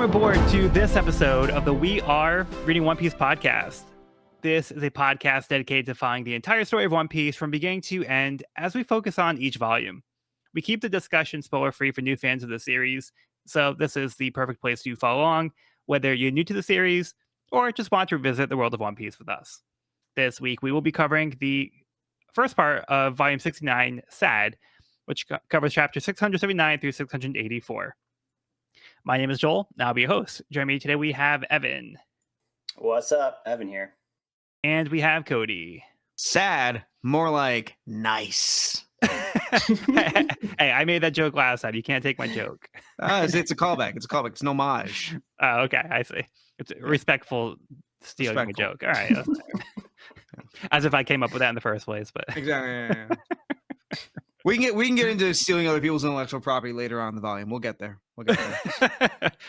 aboard to this episode of the We Are Reading One Piece podcast. This is a podcast dedicated to following the entire story of One Piece from beginning to end as we focus on each volume. We keep the discussion spoiler-free for new fans of the series, so this is the perfect place to follow along, whether you're new to the series or just want to revisit the world of One Piece with us. This week, we will be covering the first part of Volume 69, S.A.D, which covers chapter 679 through 684. My name is Joel, and I'll be your host. Joining me today, we have Evan. What's up? Evan here. And we have Cody. Sad, more like nice. Hey, I made that joke last time. You can't take my joke. It's a callback. It's a callback. It's an homage. Oh, okay. I see. It's respectful stealing a joke. All right. As if I came up with that in the first place, but Exactly. Yeah. We can get into stealing other people's intellectual property later on in the volume. We'll get there.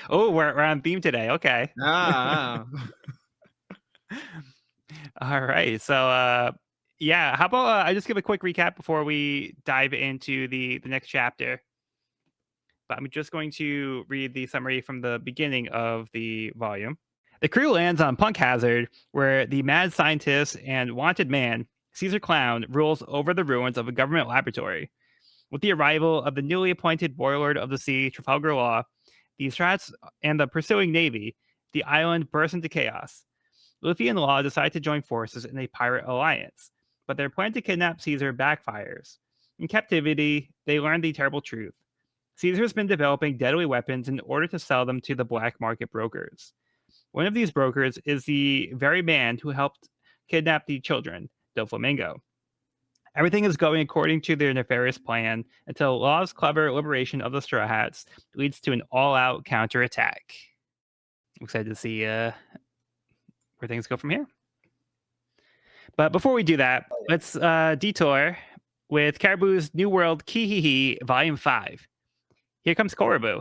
Oh, we're on theme today. Okay. Ah. All right. So, how about I just give a quick recap before we dive into the next chapter. But I'm just going to read the summary from the beginning of the volume. The crew lands on Punk Hazard, where the mad scientist and wanted man, Caesar Clown, rules over the ruins of a government laboratory. With the arrival of the newly appointed warlord of the sea, Trafalgar Law, the Strats and the pursuing navy, the island bursts into chaos. Luffy and Law decide to join forces in a pirate alliance, but their plan to kidnap Caesar backfires. In captivity, they learn the terrible truth. Caesar's been developing deadly weapons in order to sell them to the black market brokers. One of these brokers is the very man who helped kidnap the children, Doflamingo. Everything is going according to their nefarious plan until Law's clever liberation of the Straw Hats leads to an all-out counterattack. I'm excited to see where things go from here. But before we do that, let's detour with Caribou's New World Kihihi Volume 5. Here comes Caribou.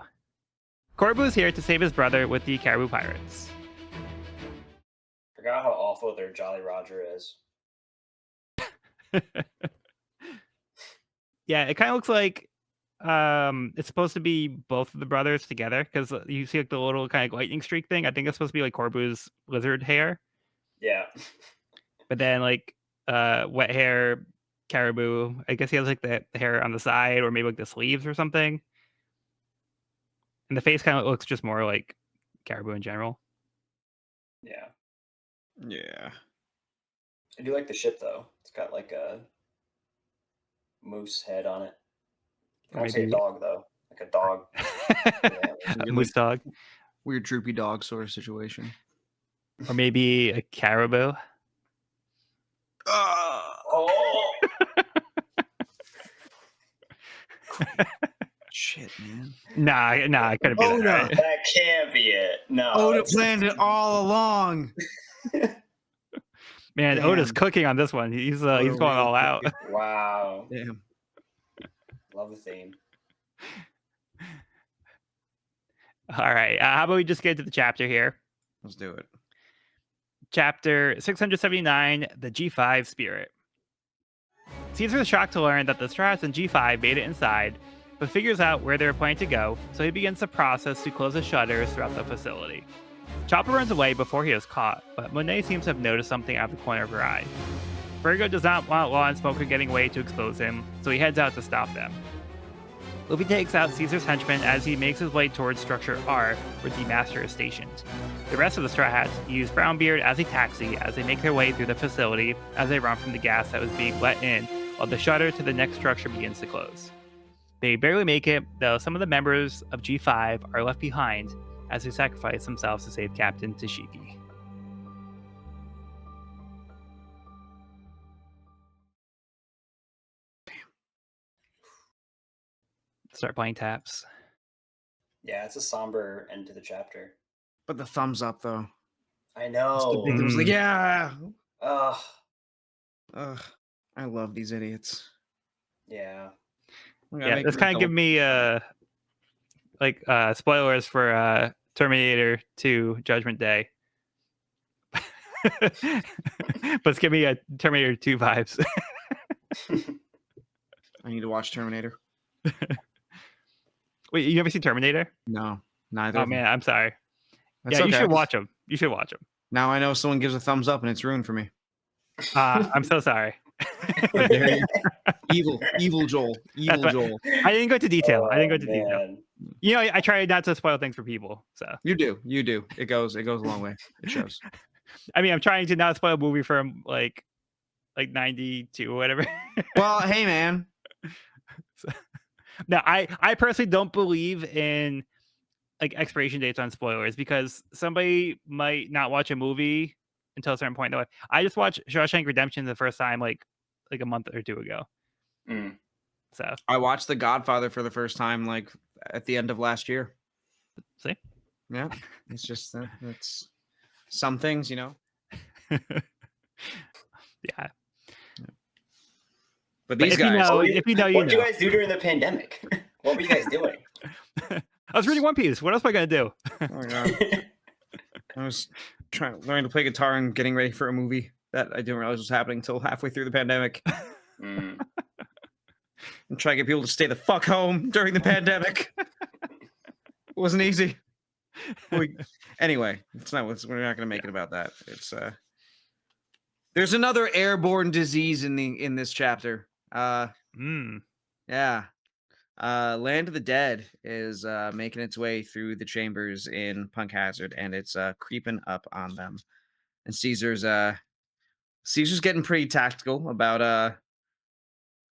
Caribou is here to save his brother with the Caribou Pirates. Forgot how awful their Jolly Roger is. Yeah, it kind of looks like it's supposed to be both of the brothers together, because you see like the little kind of lightning streak thing. I think it's supposed to be like Corbu's lizard hair. Yeah. But then like wet hair Caribou, I guess he has like the hair on the side or maybe like the sleeves or something. And the face kind of looks just more like Caribou in general. Yeah. Yeah. I do like the ship though. It's got like a moose head on it. I don't say a dog though. Like a dog. A moose dog. Weird droopy dog sort of situation. Or maybe a caribou. Oh! Shit, man. Nah, it couldn't be that. Right? That can't be it. No. Oda planned it all along. Man, Damn. Oda's cooking on this one. He's going all out. Wow. Damn. Love the theme. All right. How about we just get to the chapter here? Let's do it. Chapter 679, the G5 Spirit. Caesar is shocked to learn that the Strats and G5 made it inside, but figures out where they're planning to go, so he begins the process to close the shutters throughout the facility. Chopper runs away before he is caught, but Monet seems to have noticed something out of the corner of her eye. Vergo does not want Law and Smoker getting away to expose him, so he heads out to stop them. Luffy takes out Caesar's henchman as he makes his way towards Structure R, where the Master is stationed. The rest of the Straw Hats use Brownbeard as a taxi as they make their way through the facility as they run from the gas that was being let in, while the shutter to the next structure begins to close. They barely make it, though some of the members of G5 are left behind as they sacrifice themselves to save Captain Tashiki. Start playing taps. Yeah, it's a somber end to the chapter. But the thumbs up though. I know. It was like, yeah. Ugh. I love these idiots. Yeah. Yeah, this kind of give me spoilers for Terminator 2 Judgment Day. But it's giving me a Terminator 2 vibes. I need to watch Terminator. Wait, you never seen Terminator? No, neither. Oh man, I'm sorry. That's Yeah, you okay. should watch them. You should watch them. Now I know someone gives a thumbs up and it's ruined for me. I'm so sorry. How dare you? Evil Joel. That's what, Joel. I didn't go into detail. I didn't go Oh, into detail. man. You know, I try not to spoil things for people. So You do. It goes a long way. It shows. I mean, I'm trying to not spoil a movie from like 92 or whatever. Well, hey man. So, no, I personally don't believe in like expiration dates on spoilers because somebody might not watch a movie until a certain point in their life. I just watched Shawshank Redemption the first time like a month or two ago. Mm. So I watched The Godfather for the first time like at the end of last year. see, Yeah. It's just it's some things, you know. yeah. But these guys, if you know, you what did know. you guys do during the pandemic? What were you guys doing? I was reading One Piece. What else am I gonna do? oh my god. I was learning to play guitar and getting ready for a movie that I didn't realize was happening until halfway through the pandemic. Mm. And try to get people to stay the fuck home during the pandemic. It wasn't easy. Anyway, we're not going to make it about that. It's there's another airborne disease in this chapter. Yeah. Land of the Dead is making its way through the chambers in Punk Hazard, and it's creeping up on them. And Caesar's getting pretty tactical about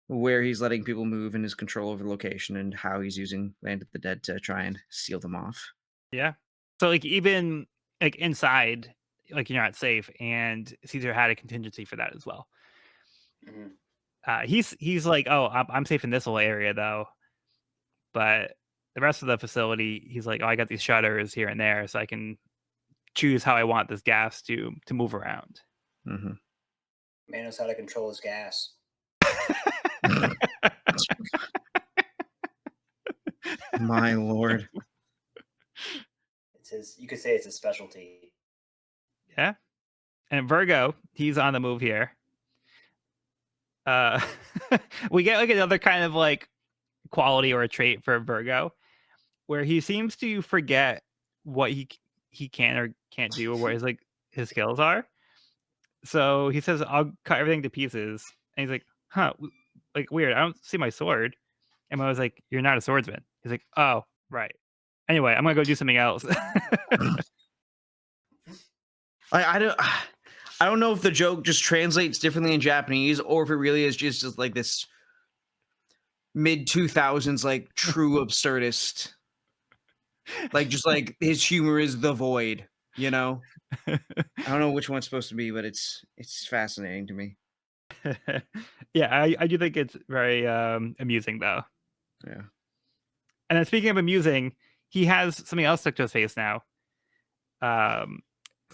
where he's letting people move and his control over the location and how he's using Land of the Dead to try and seal them off. Yeah. So like even like inside, like you're not safe, and Caesar had a contingency for that as well. Mm-hmm. He's like, oh, I'm safe in this little area though, but the rest of the facility, he's like, oh, I got these shutters here and there, so I can choose how I want this gas to move around. Mm-hmm. Man knows how to control his gas. My lord. It's his. You could say it's his specialty. Yeah. And Vergo, he's on the move here. We get like another kind of like quality or a trait for Vergo, where he seems to forget what he can or can't do, or what his skills are. So he says, "I'll cut everything to pieces," and he's like, "Huh, like weird. I don't see my sword." And I was like, "You're not a swordsman." He's like, "Oh, right. Anyway, I'm gonna go do something else." I don't know if the joke just translates differently in Japanese or if it really is just like this mid 2000s like true absurdist, like just like his humor is the void, you know. I don't know which one's supposed to be, but it's fascinating to me. Yeah, I do think it's very amusing though. Yeah. And then speaking of amusing, he has something else stuck to his face now.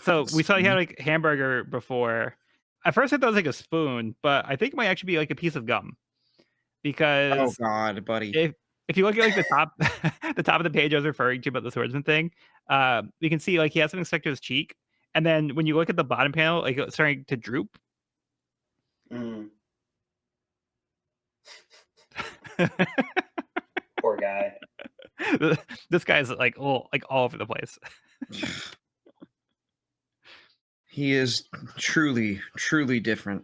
So we saw he had like hamburger before. At first I thought it was like a spoon, but I think it might actually be like a piece of gum. Because oh god, buddy. If you look at like the top the top of the page I was referring to about the swordsman thing, you can see like he has something stuck to his cheek. And then when you look at the bottom panel, like it's starting to droop. Mm. Poor guy. This guy's like all over the place. He is truly different.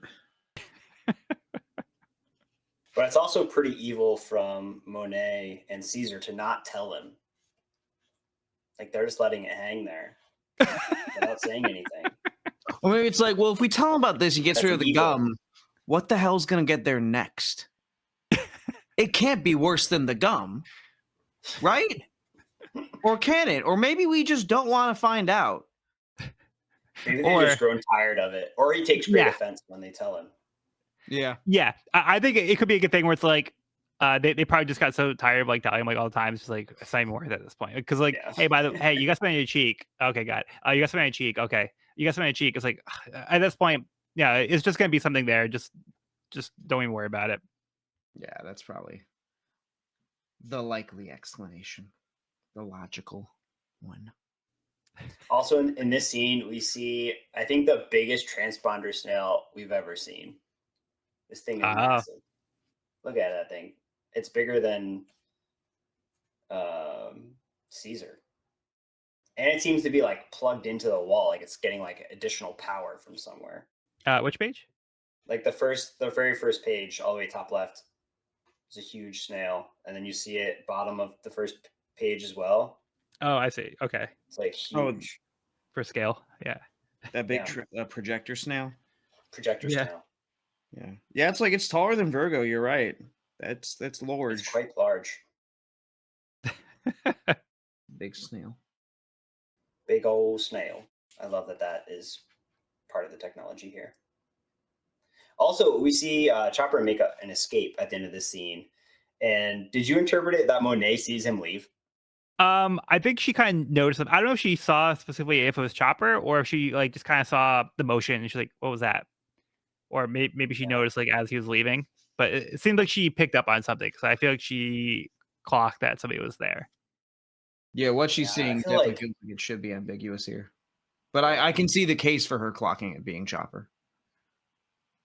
But it's also pretty evil from Monet and Caesar to not tell him. Like they're just letting it hang there without saying anything. Or maybe it's like, well, if we tell him about this, he gets That's rid of the evil. gum. What the hell's gonna get there next? It can't be worse than the gum, right? Or can it? Or maybe we just don't want to find out. Maybe they've just grown tired of it, or he takes great offense when they tell him. Yeah, yeah. I think it could be a good thing where it's like they probably just got so tired of like telling him like all the time. It's just like it's not even worth it at this point. Because like, hey, you got something on your cheek. Okay, got it. You got something on your cheek. Okay, you got something on your cheek. It's like at this point, yeah, it's just gonna be something there. Just don't even worry about it. Yeah, that's probably the likely explanation, the logical one. Also, in this scene, we see, I think, the biggest transponder snail we've ever seen. This thing is massive. Look at that thing. It's bigger than Caesar. And it seems to be like plugged into the wall, like it's getting like additional power from somewhere. Which page? Like the very first page, all the way top left, is a huge snail, and then you see it bottom of the first page as well. Oh, I see. Okay. It's like Oh, huge. For scale. Yeah. that big Yeah. projector snail. Projector Yeah. snail. Yeah, yeah. It's like it's taller than Vergo. You're right. That's It's large. quite large. Big snail. Big old snail. I love that that is part of the technology here. Also, we see Chopper make an escape at the end of this scene. And did you interpret it that Monet sees him leave? I think she kind of noticed it. I don't know if she saw specifically if it was Chopper or if she like just kind of saw the motion and she's like, "What was that?" Or maybe she Yeah. noticed like as he was leaving. But it seemed like she picked up on something because I feel like she clocked that somebody was there. Yeah, what she's Yeah, I seeing feel definitely like feels like it should be ambiguous here. But Yeah. I can see the case for her clocking it being Chopper.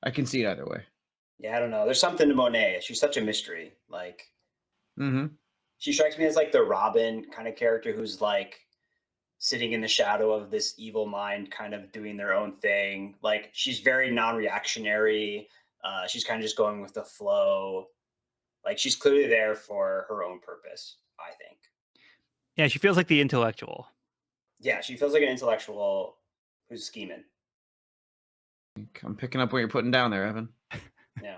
I can see it either way. Yeah, I don't know. There's something to Monet. She's such a mystery. Like Mm-hmm. she strikes me as like the Robin kind of character who's like sitting in the shadow of this evil mind, kind of doing their own thing. Like she's very non-reactionary. She's kind of just going with the flow. Like she's clearly there for her own purpose, I think. Yeah, she feels like the intellectual. Yeah, she feels like an intellectual who's scheming. I'm picking up what you're putting down there, Evan. Yeah.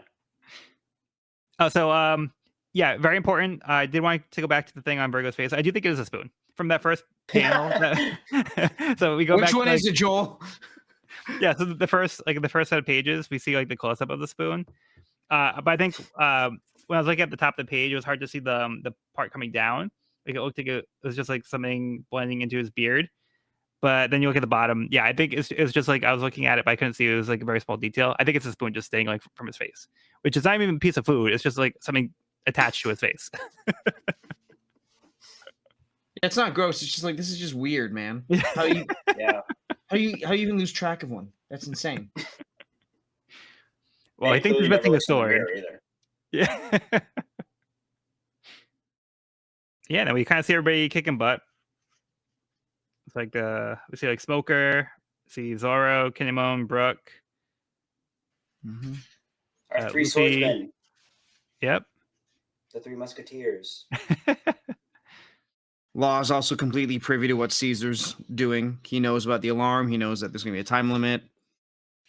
Yeah, very important. I did want to go back to the thing on Virgo's face. I do think it is a spoon from that first panel. So we go Which back one to, is it, Joel? yeah, so the first set of pages, we see like the close up of the spoon. But I think when I was looking at the top of the page, it was hard to see the part coming down. Like it looked like it was just like something blending into his beard. But then you look at the bottom. Yeah, I think it's just like I was looking at it, but I couldn't see it. It was like a very small detail. I think it's a spoon just staying like from his face, which is not even a piece of food. It's just like something attached to his face. It's not gross. It's just like this is just weird, man. How you Yeah. how you even lose track of one? That's insane. Well, I think he's clearly never missing a looks in the sword. mirror either. Yeah. Yeah, then we kind of see everybody kicking butt. It's like we see like Smoker, see Zoro, Kinemon, Brook, Mm-hmm. Our three Luffy. swordsmen, Yep. the three musketeers. Law is also completely privy to what Caesar's doing. He knows about the alarm. He knows that there's going to be a time limit.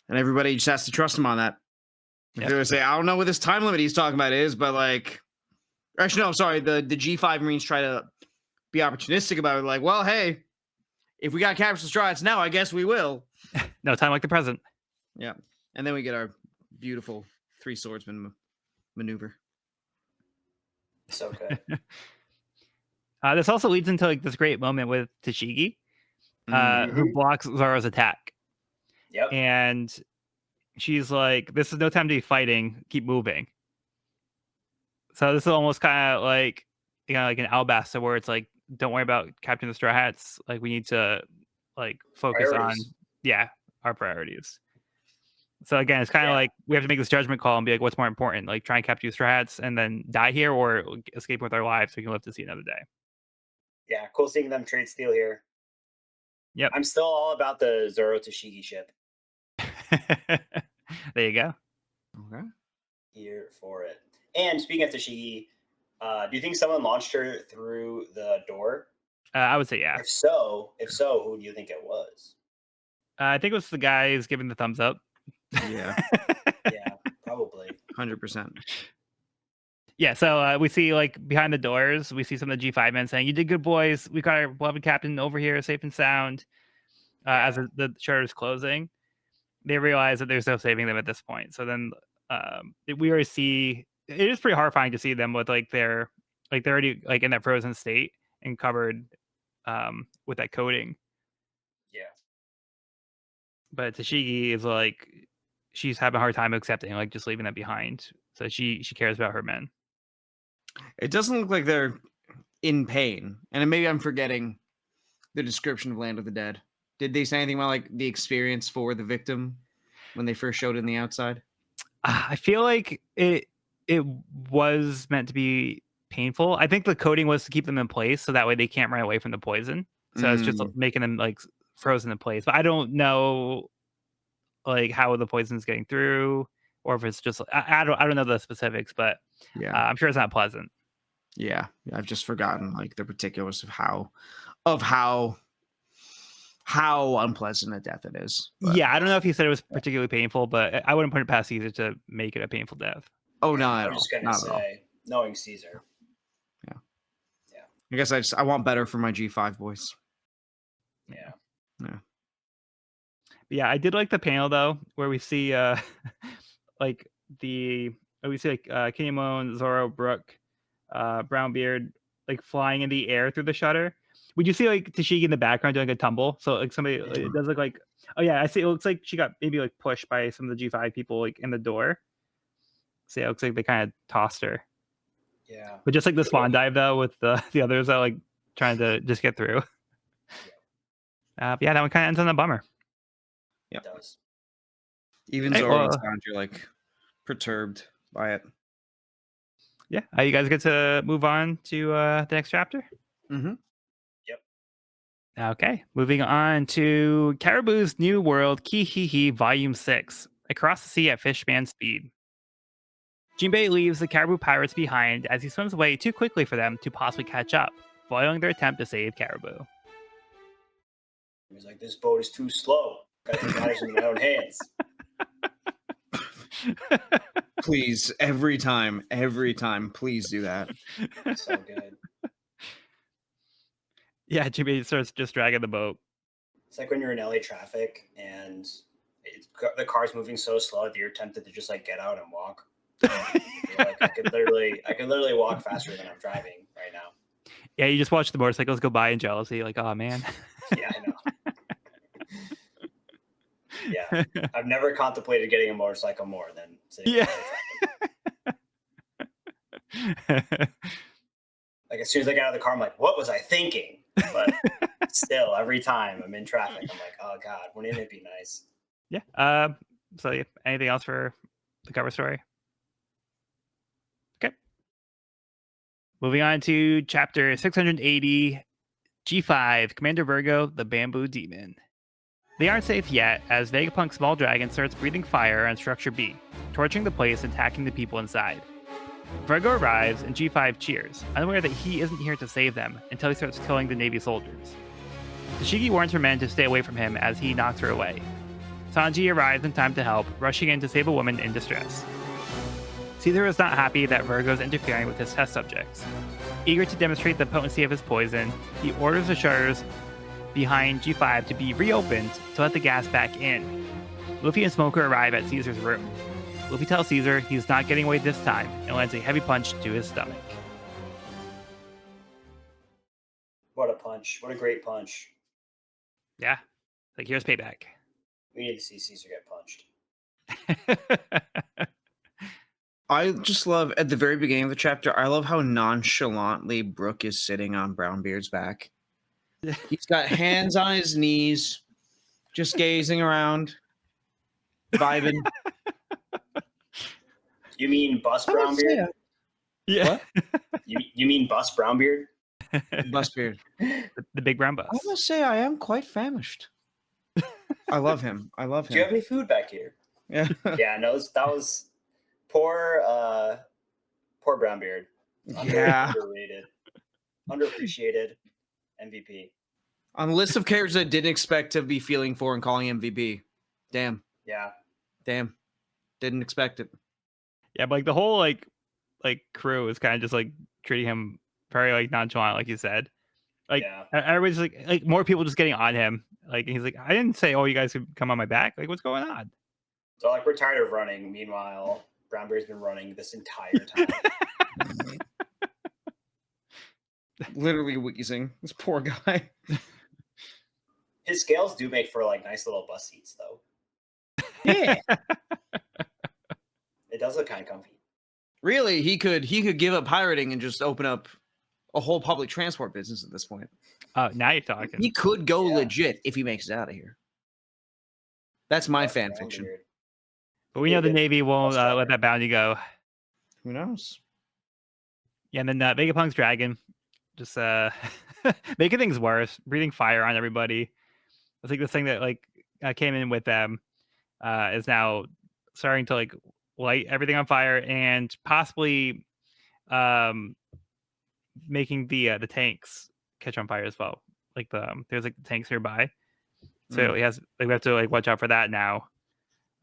And everybody just has to trust him on that. If Yep. they would say, I don't know what this time limit he's talking about is, but like, actually, no, sorry. The G5 Marines try to be opportunistic about it. Like, well, hey, if we got to capture the Strides now, I guess we will. No time like the present. Yeah. And then we get our beautiful three swordsman maneuver. So good. This also leads into like this great moment with Tashigi, who Mhm. blocks Zoro's attack. Yep. And she's like, "This is no time to be fighting. Keep moving." So this is almost kind of like like an Alabasta where it's like, "Don't worry about capturing the Straw Hats. Like we need to like focus on Priorities. our priorities." So again, it's kind of Yeah. like we have to make this judgment call and be like, "What's more important? Like try and capture the Straw Hats and then die here, or escape with our lives so we can live to see another day." Yeah. Cool seeing them trade steel here. Yep. I'm still all about the Zoro Tashigi ship. There you go. Okay. Here for it. And speaking of Tashigi, do you think someone launched her through the door? I would say yeah. If so, who do you think it was? I think it was the guy who's giving the thumbs up. Yeah. Yeah, probably. 100%. Yeah, so we see like behind the doors, we see some of the G5 men saying, "You did good, boys. We got our beloved captain over here, safe and sound." As the shutter is closing, they realize that there's no saving them at this point. So then we already see it is pretty horrifying to see them with like they're already like in that frozen state and covered with that coating. Yeah. But Tashigi is like she's having a hard time accepting like just leaving that behind. So she cares about her men. It doesn't look like they're in pain. And maybe I'm forgetting the description of Land of the Dead. Did they say anything about like the experience for the victim when they first showed it in the outside? I feel like it was meant to be painful. I think the coating was to keep them in place so that way they can't run away from the poison. So it's just Mm, making them like frozen in place. But I don't know like how the poison's getting through, or if it's just I don't know the specifics, but yeah. I'm sure it's not pleasant. Yeah. I've just Yeah. forgotten like the particulars of how unpleasant a death it is. But Yeah, I don't know if he said it was yeah. particularly painful, but I wouldn't put it past Caesar to make it a painful death. Oh, Yeah. not I at was all. just gonna Not at all. say, knowing Caesar. Yeah. Yeah. I guess I want better for my G5 boys. Yeah. Yeah. Yeah, I did like the panel though, where we see like we see like Kinemon, Zoro, Brook, Brownbeard like flying in the air through the shutter. Would you see like Tashigi in the background doing a tumble? So like somebody it does look like oh yeah, I see it looks like she got maybe like pushed by some of the G5 people like in the door. See, it looks like they kind of tossed her. Yeah. But just like the swan dive though with the the others that like trying to just get through. But yeah, that one kind of ends on a bummer. Yep. It does. Even Hey, Zoro and well, Sanji are like perturbed by it. yeah, you guys get to move on to the next chapter. Mm-hmm. Yep. Okay, moving on to Caribou's New World, Kihihi, Volume 6, Across the Sea at Fishman Speed. Jinbei leaves the Caribou pirates behind as he swims away too quickly for them to possibly catch up, foiling their attempt to save Caribou. He's like, this boat is too slow. Gotta take matters into my own hands. Please, every time, please do that. So good. Yeah, Jinbei starts just dragging the boat. It's like when you're in LA traffic and the car's moving so slow that you're tempted to just like get out and walk. You're like, I could literally walk faster than I'm driving right now. Yeah, you just watch the motorcycles go by in jealousy, like, oh man. Yeah, I know. Yeah, I've never contemplated getting a motorcycle more than sitting in Yeah. LA traffic. Like as soon as I get out of the car, I'm like, what was I thinking? But still, every time I'm in traffic, I'm like, oh God, wouldn't it be nice? Yeah. So yeah, anything else for the cover story? Okay. Moving on to chapter 680, G5, Commander Vergo, the Bamboo Demon. They aren't safe yet, as Vegapunk's small dragon starts breathing fire on Structure B, torching the place and attacking the people inside. Vergo arrives and G5 cheers, unaware that he isn't here to save them until he starts killing the Navy soldiers. Tashigi warns her men to stay away from him as he knocks her away. Sanji arrives in time to help, rushing in to save a woman in distress. Caesar is not happy that Vergo is interfering with his test subjects. Eager to demonstrate the potency of his poison, he orders the shutters behind G5 to be reopened to let the gas back in. Luffy and Smoker arrive at Caesar's room. Luffy tells Caesar he's not getting away this time and lands a heavy punch to his stomach. What a punch. What a great punch. Yeah, like here's payback. We need to see Caesar get punched. I just love at the very beginning of the chapter. I love how nonchalantly Brook is sitting on Brownbeard's back. He's got hands on his knees, just gazing around, vibing. You mean Bus I would say, Brownbeard? Yeah. You mean Bus Brownbeard? Busbeard. The big brown bus. I must say I am quite famished. I love him. I love Do you have him. any food back here? Yeah. Yeah, no, that was poor Brownbeard. Yeah. Underrated. Underappreciated MVP. On the list of characters I didn't expect to be feeling for and calling MVP. Damn. Yeah. Damn. Didn't expect it. Yeah, but like the whole like crew is kind of just like treating him very like nonchalant, like you said. Like Yeah. everybody's like more people just getting on him. Like he's like, I didn't say, oh, you guys could come on my back. Like, what's going on? So like we're tired of running. Meanwhile, Brownbeard's been running this entire time. Literally wheezing. This poor guy. His scales do make for like nice little bus seats though. Yeah. It does look kind of comfy. Really, he could give up pirating and just open up a whole public transport business at this point. Now you're talking. He could go Yeah. legit if he makes it out of here. That's my Bus fan Brownbeard. fiction. But we know the David, Navy won't bus driver. let that bounty go. Who knows? Yeah, and then Vegapunk's dragon just making things worse, breathing fire on everybody. I think this thing that like came in with them is now starting to like light everything on fire and possibly um, making the tanks catch on fire as well. Like there's like the tanks nearby, so he has like we have to like watch out for that now.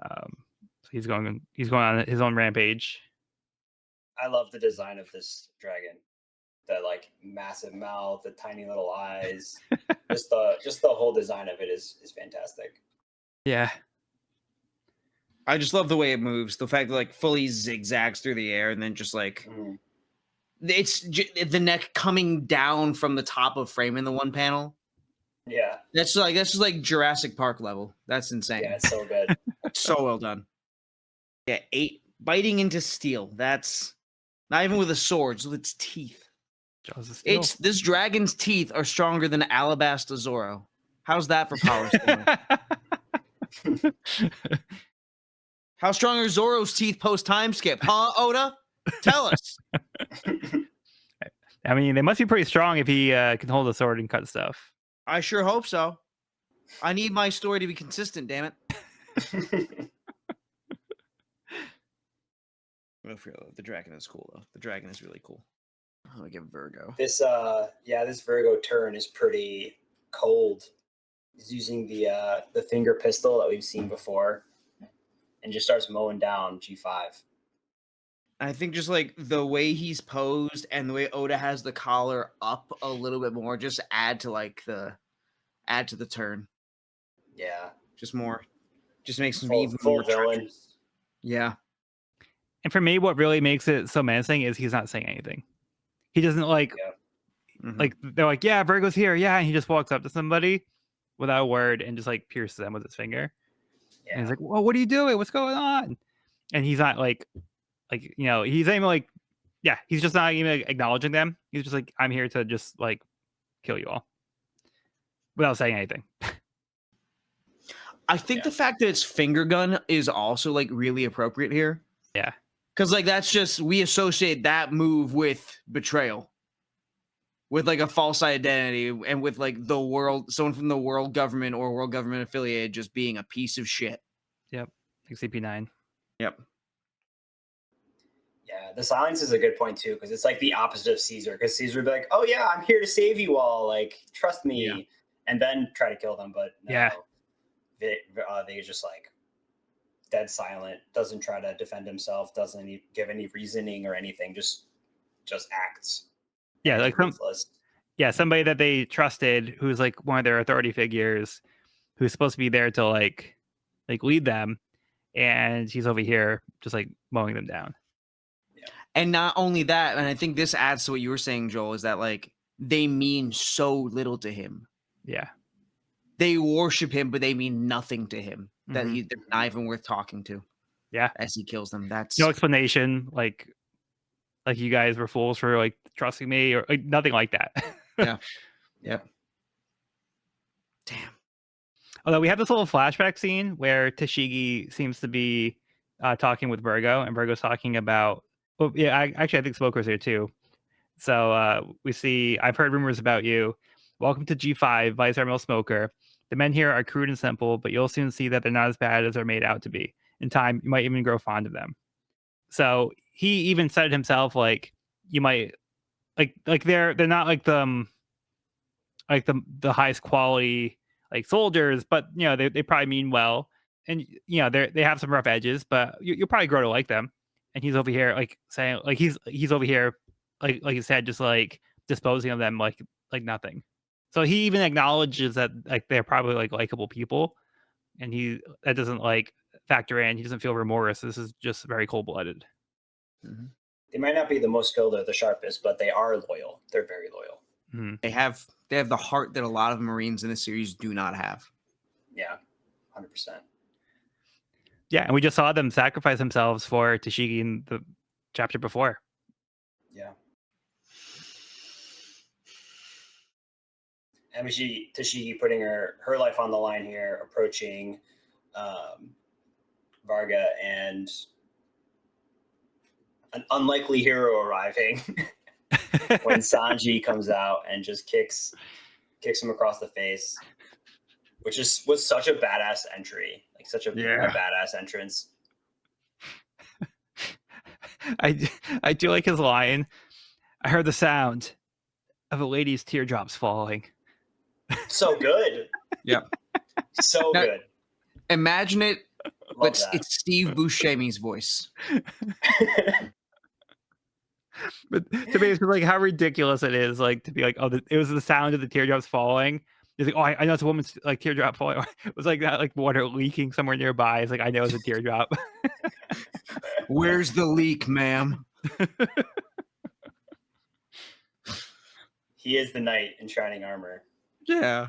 So he's going on his own rampage. I love the design of this dragon. The like massive mouth, the tiny little eyes. Just the whole design of it is fantastic. Yeah, I just love the way it moves. The fact that like fully zigzags through the air and then just like Mhm. the neck coming down from the top of frame in the one panel. Yeah, That's just like Jurassic Park level. That's insane. yeah, it's so good. So well done. Yeah, 8 biting into steel. That's not even with a sword, just with its teeth. Jaws of Steel. This dragon's teeth are stronger than Alabasta Zoro. How's that for power scaling? How strong are Zoro's teeth post time skip? Huh, Oda? Tell us. I mean, they must be pretty strong if he can hold a sword and cut stuff. I sure hope so. I need my story to be consistent, damn it. The dragon is cool though. The dragon is really cool. I'm gonna give Vergo. This this Vergo turn is pretty cold. He's using the finger pistol that we've seen before, and just starts mowing down G5. I think just like the way he's posed and the way Oda has the collar up a little bit more, just add to the turn. Yeah, Just makes him full, even full more villain. treacherous. Yeah. And for me, what really makes it so menacing is he's not saying anything. He doesn't like Yeah. Mhm. like they're like, yeah, Virgo's here, yeah, and he just walks up to somebody without a word and just like pierces them with his finger. And he's Yeah. like, well, what are you doing? What's going on? And he's not like he's not even like, yeah, he's just not even acknowledging them. He's just like, I'm here to just like kill you all without saying anything. I think the fact that it's finger gun is also like really appropriate here. Yeah. Because like that's just we associate that move with betrayal. With like a false identity and with like someone from the world government or world government affiliated just being a piece of shit. Yep. Like CP9. Yep. Yeah, the silence is a good point too, because it's like the opposite of Caesar. Because Caesar would be like, "Oh yeah, I'm here to save you all. Like, trust me," Yeah. and then try to kill them. But no, Yeah. they just like dead silent. Doesn't try to defend himself. Doesn't give any reasoning or anything. Just acts. Yeah, like ruthless. somebody that they trusted who's like one of their authority figures who's supposed to be there to like lead them, and he's over here just like mowing them down. And not only that, and I think this adds to what you were saying, Joel, is that like they mean so little to him. Yeah. They worship him, but they mean nothing to him. That Mhm. they're not even worth talking to. Yeah. As he kills them. That's No explanation, like you guys were fools for like trusting me or like nothing like that. Yeah. Yep. Damn. Although we have this little flashback scene where Tashigi seems to be talking with Virgo, and Virgo's talking about. Well, yeah, I think Smoker's here too. So we see. I've heard rumors about you. Welcome to G5, Vice Admiral Smoker. The men here are crude and simple, but you'll soon see that they're not as bad as they're made out to be. In time, you might even grow fond of them. So he even said it himself, like you might like they're not like the highest quality like soldiers, but they probably mean well, and they have some rough edges, but you'll probably grow to like them. And he's over here like saying like he's over here like you said, just like disposing of them like nothing. So he even acknowledges that like they're probably like likable people, and that doesn't like factor in. He doesn't feel remorse. This is just very cold blooded. Mhm. They might not be the most skilled or the sharpest, but they are loyal. They're very loyal. Mm-hmm. They have the heart that a lot of Marines in the series do not have. Yeah, 100%. Yeah, and we just saw them sacrifice themselves for Tashigi in the chapter before. Yeah. And we see Tashigi putting her life on the line here, approaching Varga, and an unlikely hero arriving. when Sanji comes out and just kicks him across the face, which was such a badass entry, like such a Yeah. badass entrance. I do like his line. I heard the sound of a lady's teardrops falling. So good, Yep. so Now, good. imagine it, Love but that. it's Steve Buscemi's voice. But to me, it's just like how ridiculous it is, like to be like, oh, it was the sound of the teardrops falling. It's like, oh, I know it's a woman's like teardrop falling. It was like that, like water leaking somewhere nearby. It's like I know it's a teardrop. Where's the leak, ma'am? He is the knight in shining armor, Yeah.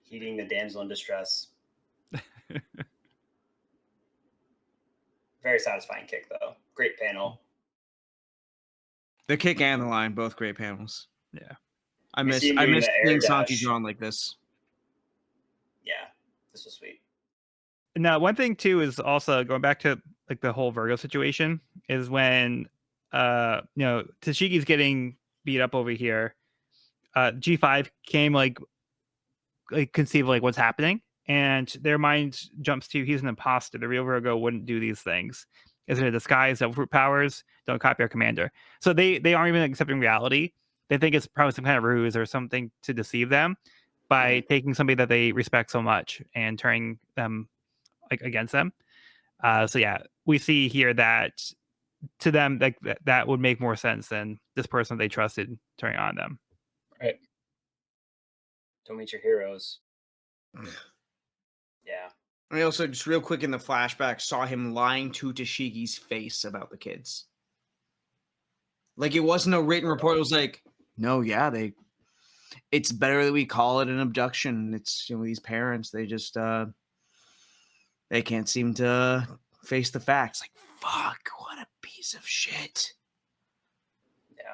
heeding the damsel in distress. Very satisfying kick, though. Great panel. The kick and the line, both great panels. Yeah. I We miss see him doing the air seeing Sanji dash. drawn like this. Yeah, this was sweet. Now, one thing too is also going back to like the whole Vergo situation is when Tashiki's getting beat up over here. G5 came like conceive like what's happening, and their mind jumps to he's an imposter. The real Vergo wouldn't do these things. Is it a disguise? Devil fruit powers? Don't copy our commander. So they aren't even accepting reality. They think it's probably some kind of ruse or something to deceive them by taking somebody that they respect so much and turning them like against them. So yeah, we see here that to them like that would make more sense than this person they trusted turning on them. Right. Don't meet your heroes. Yeah. I also, just real quick in the flashback, saw him lying to Tashiki's face about the kids. Like, it wasn't a written report. It was like, no, yeah, it's better that we call it an abduction. It's, these parents, they just, they can't seem to face the facts. Like, fuck, what a piece of shit.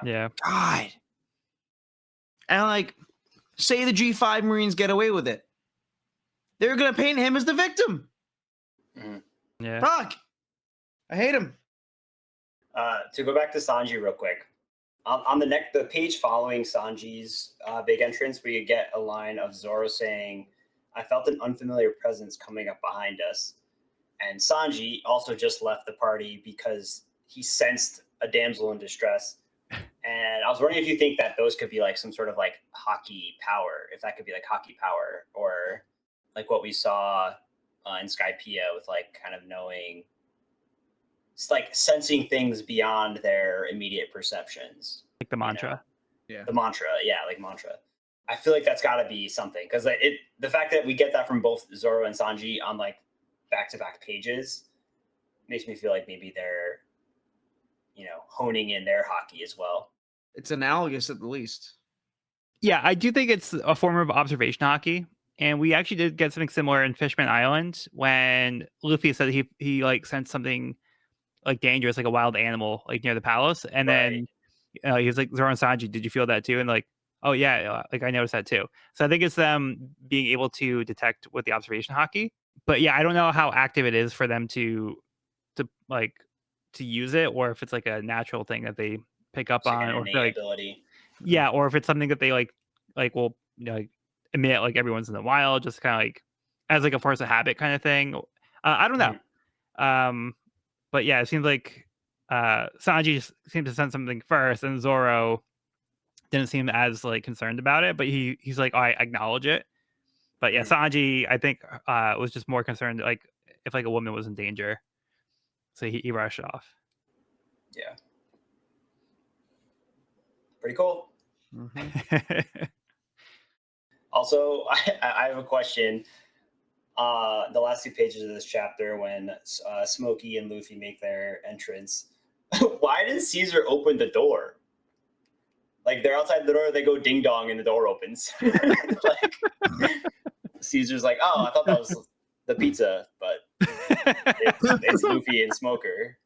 Yeah. God. And like, say the G5 Marines get away with it. They're going to paint him as the victim. Yeah. Fuck. I hate him. To go back to Sanji real quick. On the page following Sanji's big entrance, we get a line of Zoro saying, "I felt an unfamiliar presence coming up behind us." And Sanji also just left the party because he sensed a damsel in distress. And I was wondering if you think that those could be like some sort of like hockey power, if that could be like hockey power, or like what we saw in Skypiea with like kind of knowing, it's like sensing things beyond their immediate perceptions. Like the mantra. Yeah. The mantra, yeah, like mantra. I feel like that's got to be something because the fact that we get that from both Zoro and Sanji on like back-to-back pages makes me feel like maybe they're honing in their hockey as well. It's analogous at the least. Yeah, I do think it's a form of observation hockey. And we actually did get something similar in Fishman Island when Luffy said he like sensed something like dangerous, like a wild animal, like near the palace. And then he was like, Zoro and Sanji, did you feel that too? And like, oh yeah, like I noticed that too. So I think it's them being able to detect with the observation hockey. But yeah, I don't know how active it is for them to use it, or if it's like a natural thing that they pick up It's like on, an or if innate like ability. yeah, or if it's something that they like will like emit like every once in a while, just kind of like as like a force of habit kind of thing. I don't know. But yeah, it seems like Sanji just seemed to sense something first, and Zoro didn't seem as like concerned about it, but he's like, oh, I acknowledge it. But yeah, Sanji, I think, was just more concerned like if like a woman was in danger, so he rushed off. Yeah, pretty cool. Also, I have a question. The last 2 pages of this chapter, when Smokey and Luffy make their entrance, why did Caesar open the door? Like they're outside the door, they go ding dong, and the door opens. Like Caesar's like, "Oh, I thought that was the pizza, but it's Luffy and Smoker."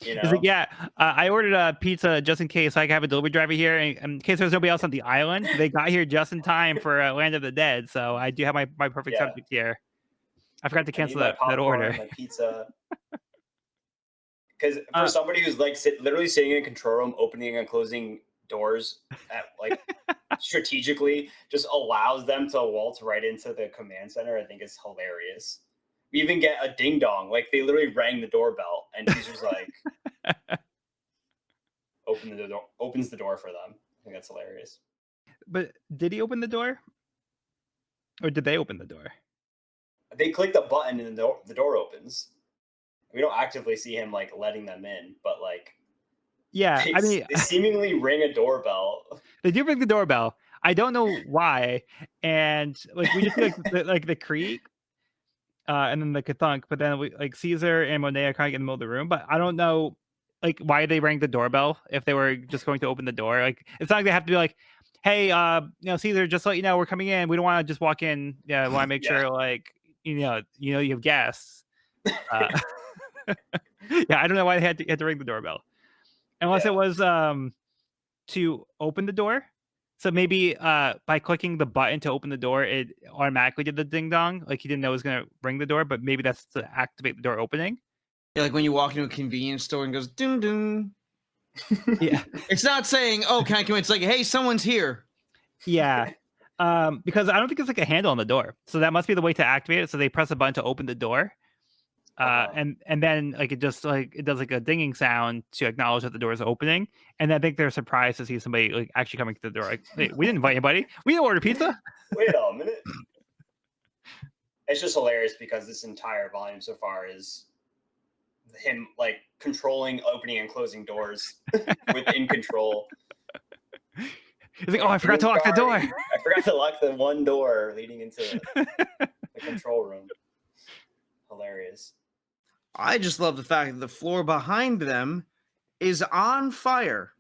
He's like, yeah, I ordered a pizza just in case I can have a delivery driver here, in case there's nobody else on the island. They got here just in time for Land of the Dead, so I do have my perfect subject here. I forgot to cancel that order. My pizza. Because for somebody who's like literally sitting in a control room, opening and closing doors at like strategically just allows them to waltz right into the command center, I think is hilarious. We even get a ding dong. Like they literally rang the doorbell, and Caesar's like, opens the door for them. I think that's hilarious. But did he open the door? Or did they open the door? They click the button and the door opens. We don't actively see him like letting them in, but like Yeah, they, I mean, they seemingly ring a doorbell. they do ring the doorbell. I don't know why, and like we just see like the creak, and then the kathunk, but then we like Caesar and Monet are kind of in the middle of the room, but I don't know like why they rang the doorbell if they were just going to open the door. Like it's not like they have to be like, hey, Caesar, just to let you know we're coming in. We don't want to just walk in. Yeah, we want to make Yeah. sure like you have guests. Uh, yeah, I don't know why they had to ring the doorbell. Unless it Yeah. was to open the door. So maybe by clicking the button to open the door, it automatically did the ding dong. Like he didn't know it was gonna ring the door, but maybe that's to activate the door opening. Yeah, like when you walk into a convenience store and goes ding ding. Yeah. It's not saying, "Oh, can I come in?" It's like, "Hey, someone's here." Yeah. Because I don't think it's like a handle on the door. So that must be the way to activate it. So they press a button to open the door. And then like it just like it does like a dinging sound to acknowledge that the door is opening, and I think they're surprised to see somebody like actually coming to the door. Like, hey, we didn't invite anybody. We didn't order pizza. Wait a minute. It's just hilarious because this entire volume so far is him like controlling opening and closing doors within control. He's like, oh, I forgot to lock the door. I forgot to lock the one door leading into the control room. Hilarious. I just love the fact that the floor behind them is on fire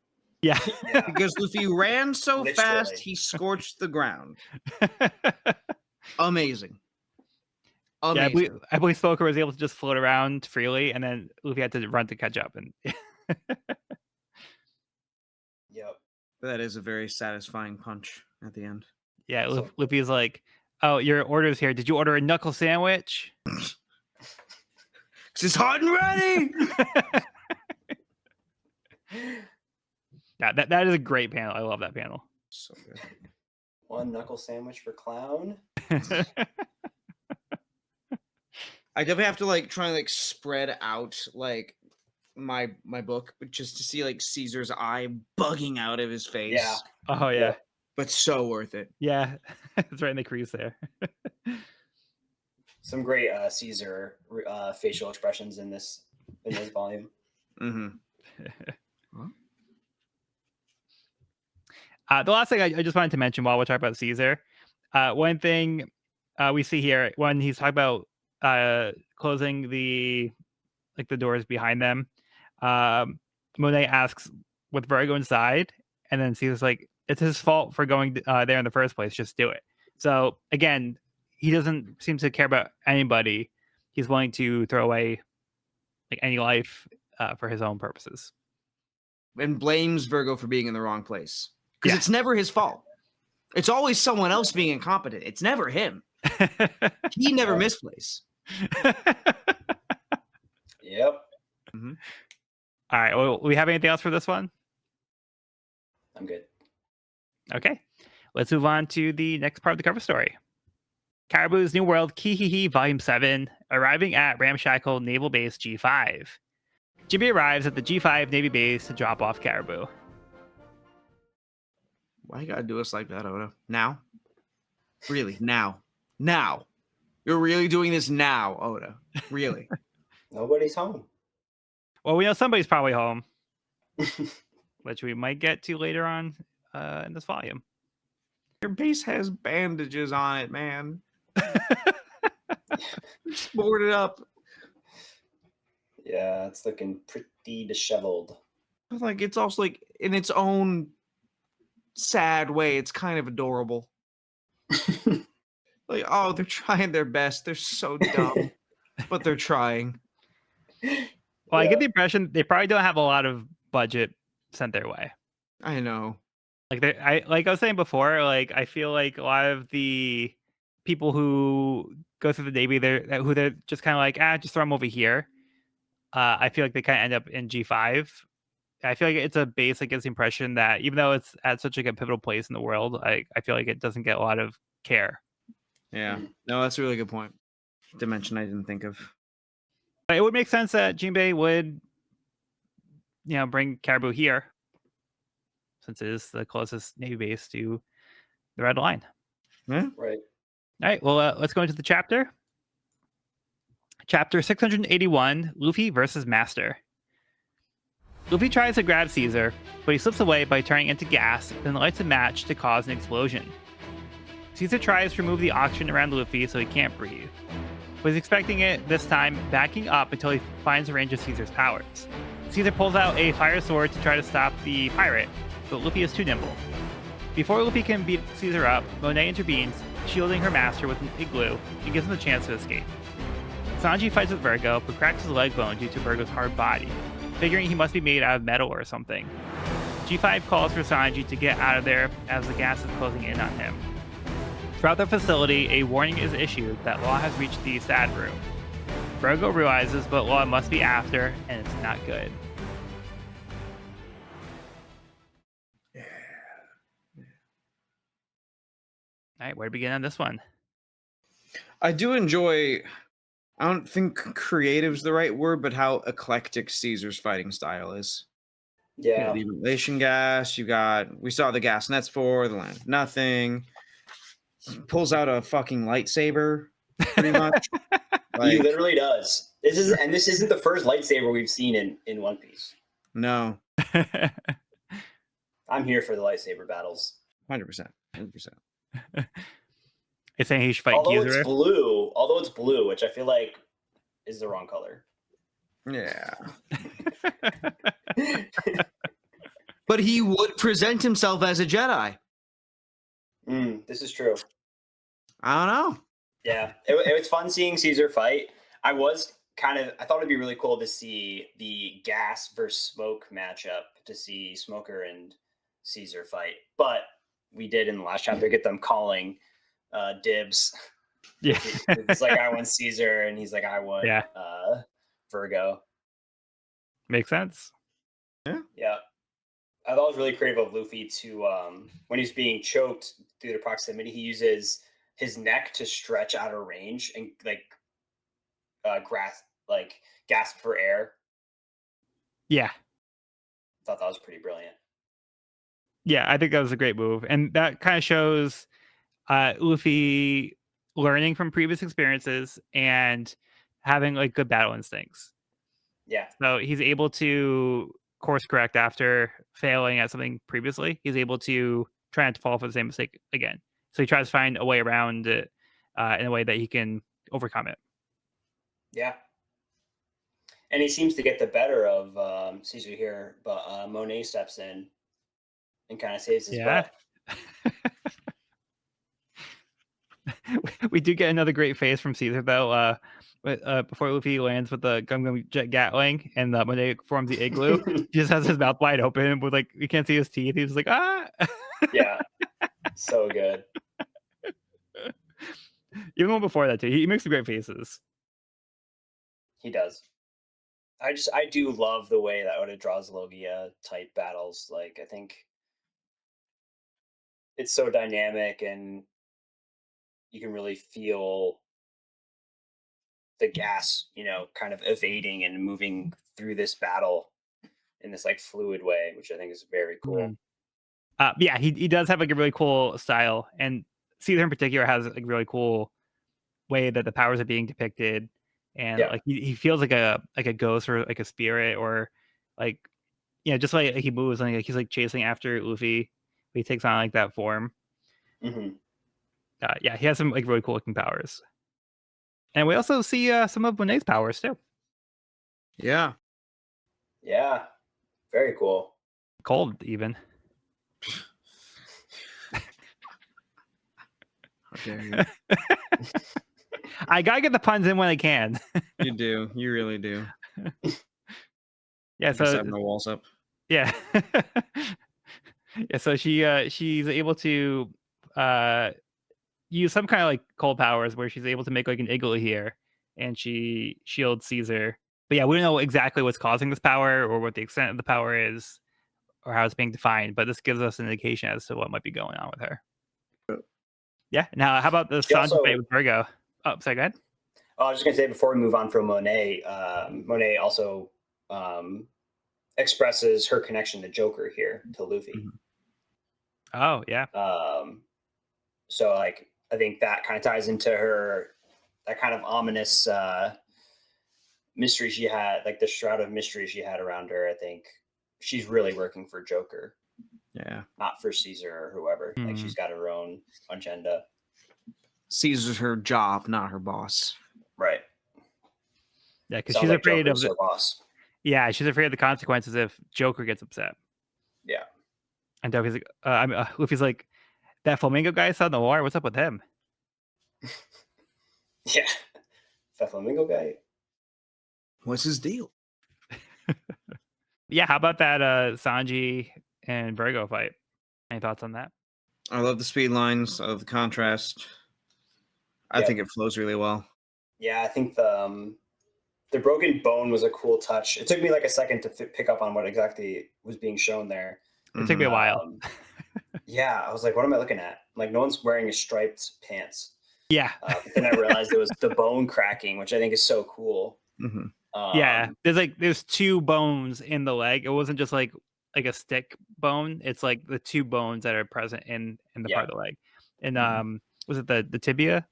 Yeah. Yeah. because Luffy ran so fast Literally. he scorched the ground. Amazing. Yeah, Amazing. I believe Smoker was able to just float around freely, and then Luffy had to run to catch up. And Yep. That is a very satisfying punch at the end. yeah, So- Luffy's like, "Oh, your order's here. Did you order a knuckle sandwich?" 'Cause it's hot and ready. Yeah, that is a great panel. I love that panel. So good. One knuckle sandwich for clown. I definitely have to like try and like spread out like my book, but just to see like Caesar's eye bugging out of his face. Yeah. Oh yeah, Yep. But so worth it. yeah, it's right in the crease there. Some great Caesar facial expressions in this volume. Mm-hmm. The last thing I just wanted to mention while we're talking about Caesar, one thing we see here when he's talking about closing the doors behind them, Monet asks with Vergo inside, and then Caesar's like, "It's his fault for going there in the first place. Just do it." So again, he doesn't seem to care about anybody. He's willing to throw away like any life for his own purposes. And blames Virgo for being in the wrong place. Because Yeah. it's never his fault. It's always someone else being incompetent. It's never him. He never Yeah. misplays. Yep. Mm-hmm. All right. Well, we have anything else for this one? I'm good. Okay. Let's move on to the next part of the cover story. Caribou's New World, Kihihi, Volume 7, arriving at Ramshackle Naval Base G5. Jimmy arrives at the G5 Navy base to drop off Caribou. Why you gotta do us like that, Oda? Now? Really? Now? Now? You're really doing this now, Oda? Really? Nobody's home. Well, we know somebody's probably home, which we might get to later on in this volume. Your base has bandages on it, man. Just board it up. Yeah, it's looking pretty disheveled. But like it's also like in its own sad way, it's kind of adorable. Like, oh, they're trying their best. They're so dumb, but they're trying. Well, I get the impression they probably don't have a lot of budget sent their way. I know. Like I was saying before, like I feel like a lot of the people who go through the Navy, they're just kind of like, just throw them over here. I feel like they kind of end up in G5 I feel like it's a base that gives the impression that even though it's at such like a pivotal place in the world, I feel like it doesn't get a lot of care. Yeah. Mm. No, that's a really good point. Dimension I didn't think of. But it would make sense that Jinbei would, bring Caribou here since it is the closest Navy base to the Red Line. Yeah. Right. All right, well, let's go into the chapter. Chapter 681, Luffy versus Master. Luffy tries to grab Caesar, but he slips away by turning into gas, then lights a match to cause an explosion. Caesar tries to remove the oxygen around Luffy so he can't breathe. But he's expecting it this time, backing up until he finds the range of Caesar's powers. Caesar pulls out a fire sword to try to stop the pirate, but Luffy is too nimble. Before Luffy can beat Caesar up, Monet intervenes, shielding her master with an igloo and gives him a chance to escape. Sanji fights with Vergo, but cracks his leg bone due to Vergo's hard body, figuring he must be made out of metal or something. G5 calls for Sanji to get out of there as the gas is closing in on him. Throughout the facility, a warning is issued that Law has reached the S.A.D room. Vergo realizes what Law must be after, and it's not good. All right, where to begin on this one? I do enjoy, I don't think creative's the right word, but how eclectic Caesar's fighting style is. Yeah. The relation gas, we saw the gas nets for the land of nothing. Pulls out a fucking lightsaber, pretty much. He Like, literally does. This isn't the first lightsaber we've seen in One Piece. no, I'm here for the lightsaber battles. 100%. 100%. It's saying he should fight Although Kizaru. it's blue, which I feel like is the wrong color. Yeah. But he would present himself as a Jedi. This is true. I don't know. Yeah, it was fun seeing Caesar fight. I thought it'd be really cool to see the gas versus smoke matchup, to see Smoker and Caesar fight. But we did in the last chapter get them calling dibs. Yeah. It's like, I want Caesar, and he's like, I want Yeah. Vergo. Makes sense. Yeah. I thought it was really creative of Luffy to, when he's being choked through the proximity, he uses his neck to stretch out of range and gasp for air. Yeah. Thought that was pretty brilliant. Yeah, I think that was a great move. And that kind of shows Luffy learning from previous experiences and having like good battle instincts. Yeah. So he's able to course correct after failing at something previously. He's able to try not to fall for the same mistake again. So he tries to find a way around it in a way that he can overcome it. Yeah. And he seems to get the better of Caesar here, but Monet steps in and kind of saves his butt. We do get another great phase from Caesar though. Before Luffy lands with the Gum Jet Gatling and Monet forms the igloo, he just has his mouth wide open with like you can't see his teeth. He's like ah. Yeah, so good. Even one before that too, he makes some great faces. He does. I do love the way that Oda draws Logia type battles. Like, I think it's so dynamic, and you can really feel the gas, kind of evading and moving through this battle in this like fluid way, which I think is very cool. Yeah, he does have like a really cool style, and Caesar in particular has like a really cool way that the powers are being depicted, and Yeah. like he feels like a ghost or like a spirit or like just like he moves and like he's like chasing after Luffy. He takes on like that form. Hmm. Yeah, he has some like really cool looking powers, and we also see some of Monet's powers too. Yeah. Yeah. Very cool. Cold even. How dare you? I gotta get the puns in when I can. You do. You really do. Yeah, I guess I so have my walls up. yeah. Yeah, so she's able to use some kind of like cold powers where she's able to make like an igloo here, and she shields Caesar But yeah, we don't know exactly what's causing this power or what the extent of the power is or how it's being defined, but this gives us an indication as to what might be going on with her. Yeah. Now, how about the She Sanji fight also, with Vergo? Oh, sorry, go ahead. I was just gonna say before we move on from Monet, Monet also um, expresses her connection to Joker here to Luffy. Mhm. Oh, yeah. Um, so like I think that kind of ties into her that kind of ominous mystery she had, like the shroud of mystery she had around her. I think she's really working for Joker, Yeah. not for Caesar or whoever. Like Hmm. she's got her own agenda. Caesar's her job, not her boss. Right. Yeah, because Sounds she's like afraid of Joker's the her boss. yeah, she's afraid of the consequences if Joker gets upset. Yeah. And Luffy's like, Luffy's like, that flamingo guy saw in the war. What's up with him? Yeah. That flamingo guy. What's his deal? Yeah, how about that Sanji and Virgo fight? Any thoughts on that? I love the speed lines of the contrast. I think Yep. it flows really well. Yeah, I think the broken bone was a cool touch. It took me like a second to pick up on what exactly was being shown there. It took me a while. Um, yeah, I was like, what am I looking at? Like, no one's wearing a striped pants. Yeah. But then I realized it was the bone cracking, which I think is so cool. Mhm. Yeah. Um, There's two bones in the leg. It wasn't just like a stick bone. It's like the two bones that are present in the yeah. part of the leg. And Mhm. was it the tibia?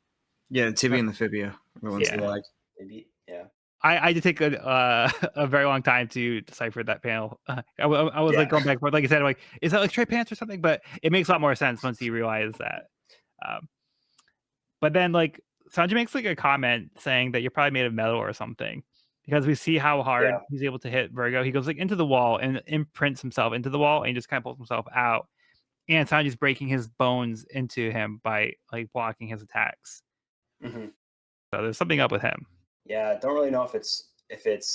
Yeah, the tibia and the fibia are the ones that Yeah. like. Maybe. Yeah. I did take a very long time to decipher that panel. I was like Yeah. going back, but like I said, like is that like straight pants or something? But it makes a lot more sense once you realize that. Um, but then like Sanji makes like a comment saying that you're probably made of metal or something because we see how hard Yeah. he's able to hit Virgo. He goes like into the wall and imprints himself into the wall and he just kind of pulls himself out. And Sanji's breaking his bones into him by like blocking his attacks. Hmm. So there's something up with him. Yeah. I don't really know if it's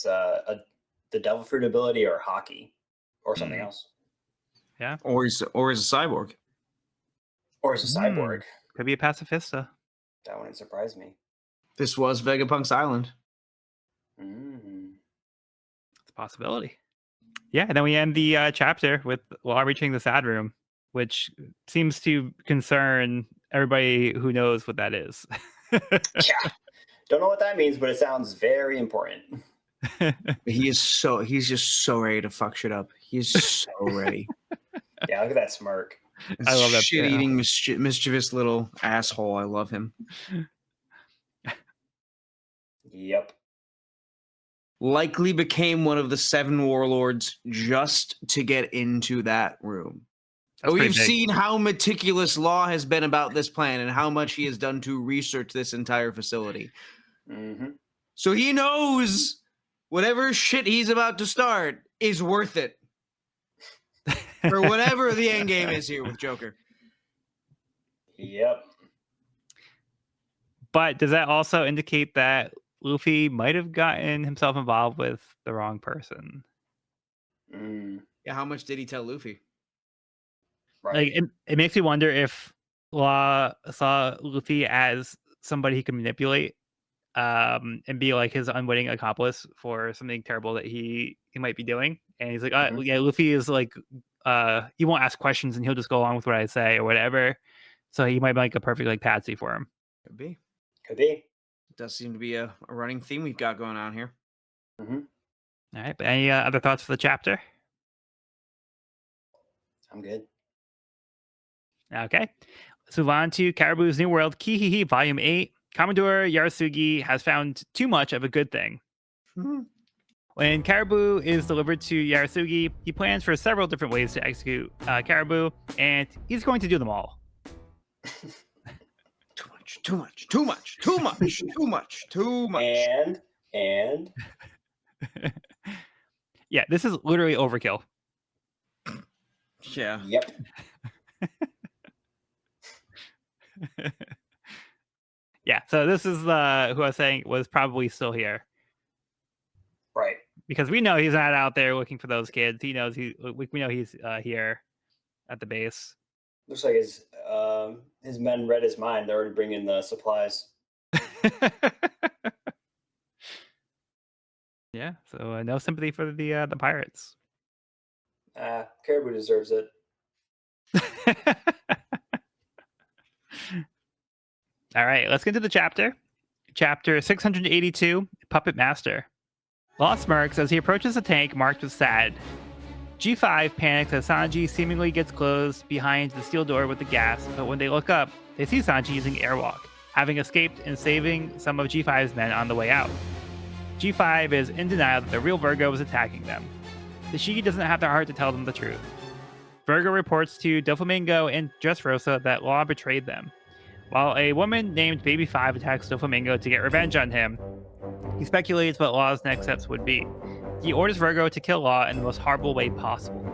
the devil fruit ability or hockey or something Mm, else, Or he's a cyborg. or is a Hmm. cyborg. Could be a pacifista. That wouldn't surprise me. This was Vegapunk's island. Mm. It's a possibility. Yeah, and then we end the chapter with Law reaching the sad room, which seems to concern everybody who knows what that is. Yeah. Don't know what that means, but it sounds very important. He's just so ready to fuck shit up. He's so ready. Yeah, look at that smirk. I love that. Shit eating mischievous little asshole. I love him. Yep. Likely became one of the 7 warlords just to get into that room. That's pretty We've big. seen how meticulous Law has been about this plan and how much he has done to research this entire facility. Hmm. So he knows whatever shit he's about to start is worth it for whatever the end game is here with Joker. Yep. But does that also indicate that Luffy might have gotten himself involved with the wrong person? Mm, Yeah, how much did he tell Luffy? Like right. it makes me wonder if Law saw Luffy as somebody he could manipulate and be like his unwitting accomplice for something terrible that he might be doing. And he's like, Hmm. yeah, Luffy is like, he won't ask questions and he'll just go along with what I say or whatever. So he might be like a perfect like patsy for him. Could be. Could be. Does seem to be a running theme we've got going on here. Hmm. All right. But any other thoughts for the chapter? I'm good. Okay. Let's move on to Caribou's New World, Kihihi, Volume 8. Commodore Yarasugi has found too much of a good thing. When Caribou is delivered to Yarasugi, he plans for several different ways to execute Caribou, and he's going to do them all. Too much, too much, too much, too much, too much, too much. And Yeah, this is literally overkill. Yeah. yep. Yeah, so this is who I was saying was probably still here Right. because we know he's not out there looking for those kids. He knows we know he's here at the base. Looks like his men read his mind. They're already bringing the supplies. Yeah, so no sympathy for the pirates. Caribou deserves it. All right, let's get to the chapter. Chapter 682, Puppet Master. Law smirks as he approaches a tank marked with S.A.D. G5 panics as Sanji seemingly gets closed behind the steel door with the gas, but when they look up, they see Sanji using airwalk, having escaped and saving some of G5's men on the way out. G5 is in denial that the real Vergo is attacking them. The Shiki doesn't have the heart to tell them the truth. Vergo reports to Doflamingo and Dressrosa that Law betrayed them. While a woman named Baby 5 attacks Doflamingo to get revenge on him, he speculates what Law's next steps would be. He orders Vergo to kill Law in the most horrible way possible.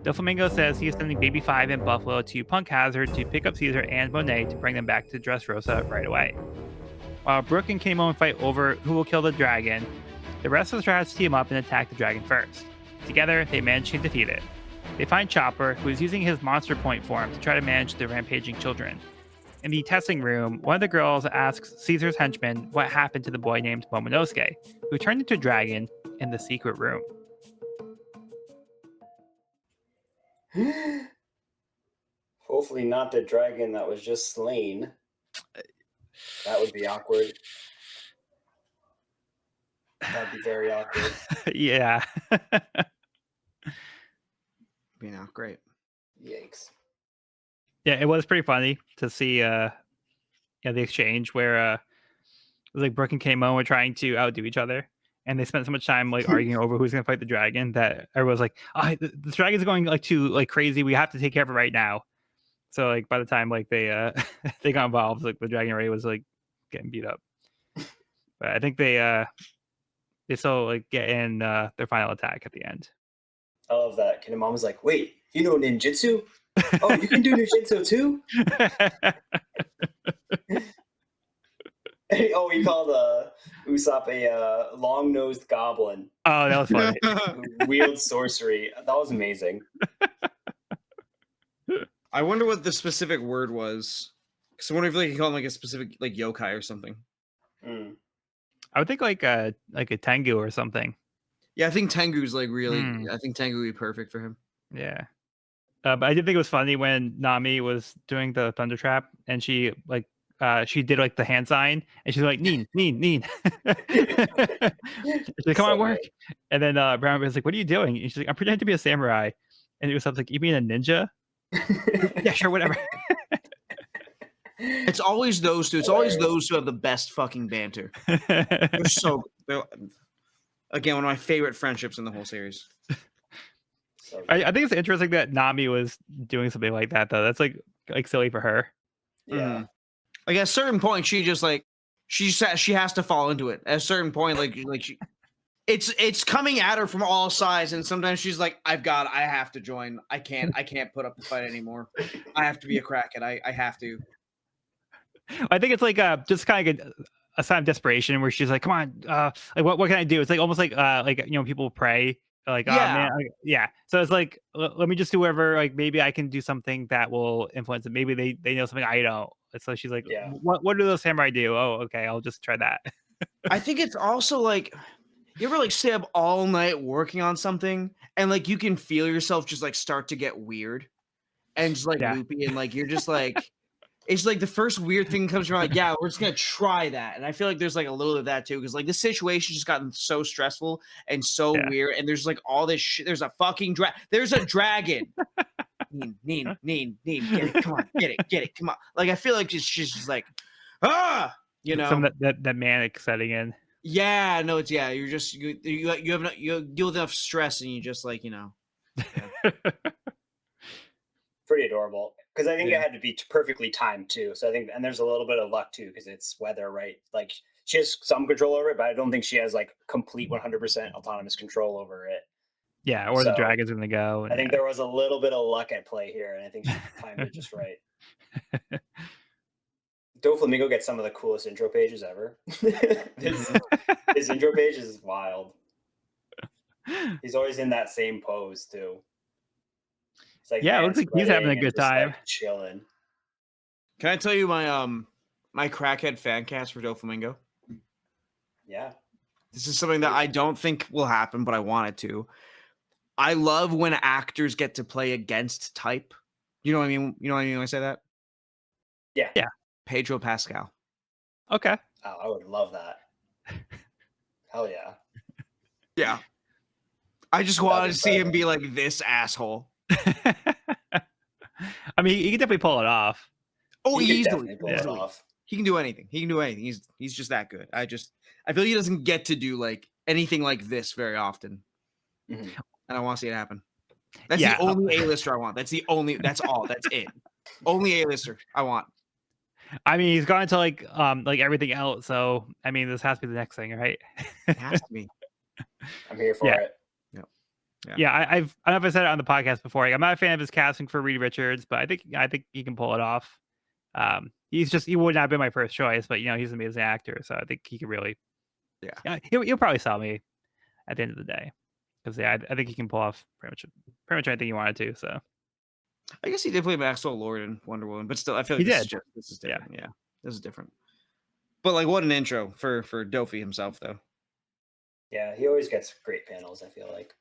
Doflamingo says he is sending Baby 5 and Buffalo to Punk Hazard to pick up Caesar and Monet to bring them back to Dressrosa right away. While Brook and Kinemon fight over who will kill the dragon, the rest of the Strats team up and attack the dragon first. Together, they manage to defeat it. They find Chopper, who is using his monster point form to try to manage the rampaging children. In the testing room, one of the girls asks Caesar's henchman what happened to the boy named Momonosuke, who turned into a dragon in the secret room. Hopefully not the dragon that was just slain. That would be awkward. That'd be very awkward. Yeah. Be not great. Yikes. Yeah, it was pretty funny to see the exchange where it was like Brooke and Kamo were trying to outdo each other, and they spent so much time like arguing over who's gonna fight the dragon that everyone was like, "Oh, the dragon's going like too like crazy. We have to take care of it right now." So like by the time like they they got involved, like the dragon already was like getting beat up. But I think they still like get in their final attack at the end. I love that. And mom was like, wait, you know ninjutsu? Oh, you can do ninjutsu too? Oh, he called Usopp a long-nosed goblin Oh, that was funny. who wields sorcery. That was amazing. I wonder what the specific word was. Because I wonder if they can call him like a specific like yokai or something. Mm. I would think like a Tengu or something. Yeah, I think Tengu's like really. I think Tengu would be perfect for him. Yeah. But I did think it was funny when Nami was doing the thunder trap and she like she did like the hand sign and she's like Neen. She's like, come on, work. Good. And then Brown was like, what are you doing? And she's like, I'm pretending to be a samurai. And it was something like, you mean a ninja? Yeah, sure, whatever. It's always those two. It's always those who have the best fucking banter. They're again, one of my favorite friendships in the whole series. I think it's interesting that Nami was doing something like that, though. That's like silly for her. Yeah. Like at a certain point, she just like she has to fall into it. At a certain point, it's coming at her from all sides, and sometimes she's like, I have to join. I can't put up the fight anymore. I have to be a crackhead. I have to. I think it's like just kind of like a sign of desperation where she's like, come on, like what can I do? It's like almost like people pray. Like, yeah. Oh, man, yeah. So it's like, let me just do whatever. Like, maybe I can do something that will influence it. Maybe they know something I don't. So she's like, yeah. What do those samurai do? Oh, okay, I'll just try that. I think it's also like, you ever like stay up all night working on something and like you can feel yourself just like start to get weird and just like loopy and like you're just like. It's like the first weird thing comes around, like, yeah, we're just gonna try that. And I feel like there's like a little of that too, because like this situation just gotten so stressful and so weird, and there's like all this shit. There's a fucking there's a dragon. Neen, get it, come on, get it, come on. Like I feel like she's just like, you know, some that manic setting in. Yeah, no, it's you're just you deal with enough stress, and you just like Yeah. Pretty adorable. Because I think it had to be perfectly timed too. So I think, and there's a little bit of luck too, because it's weather, right? Like she has some control over it, but I don't think she has like complete 100% autonomous control over it. Yeah, or the dragon's gonna go. I think there was a little bit of luck at play here, and I think she timed it just right. Doflamingo gets some of the coolest intro pages ever. His intro page is wild. He's always in that same pose too. It's like, it looks like he's having a good time. Like, chilling. Can I tell you my my crackhead fan cast for Doflamingo? Yeah. This is something that I don't think will happen, but I want it to. I love when actors get to play against type. You know what I mean? You know what I mean when I say that? Yeah. Yeah. Pedro Pascal. Okay. Oh, I would love that. Hell yeah. Yeah. I just That'd wanted be to see him incredible. be like this asshole. I mean, he can definitely pull it off. Oh, He could easily. definitely pull it Easily. off. He can do anything. He can do anything. He's just that good. I feel he doesn't get to do like anything like this very often. Mhm. And I want to see it happen. That's Yeah. the only A-lister I want. That's all. That's it. Only A-lister I want. I mean, he's gone to like everything else. So I mean, this has to be the next thing, right? It has to be. I'm here for Yeah. it. Yeah. Yeah, I don't know if I said it on the podcast before. Like, I'm not a fan of his casting for Reed Richards, but I think he can pull it off. He would not have been my first choice, but he's an amazing actor, so I think he could really. Yeah. Yeah, he'll probably sell me at the end of the day, because I think he can pull off pretty much anything he wanted to. So I guess he did play Maxwell Lord in Wonder Woman, but still, I feel he like did. this is Yeah. different. Yeah, this is different. But like, what an intro for Dofi himself, though. Yeah, he always gets great panels, I feel like.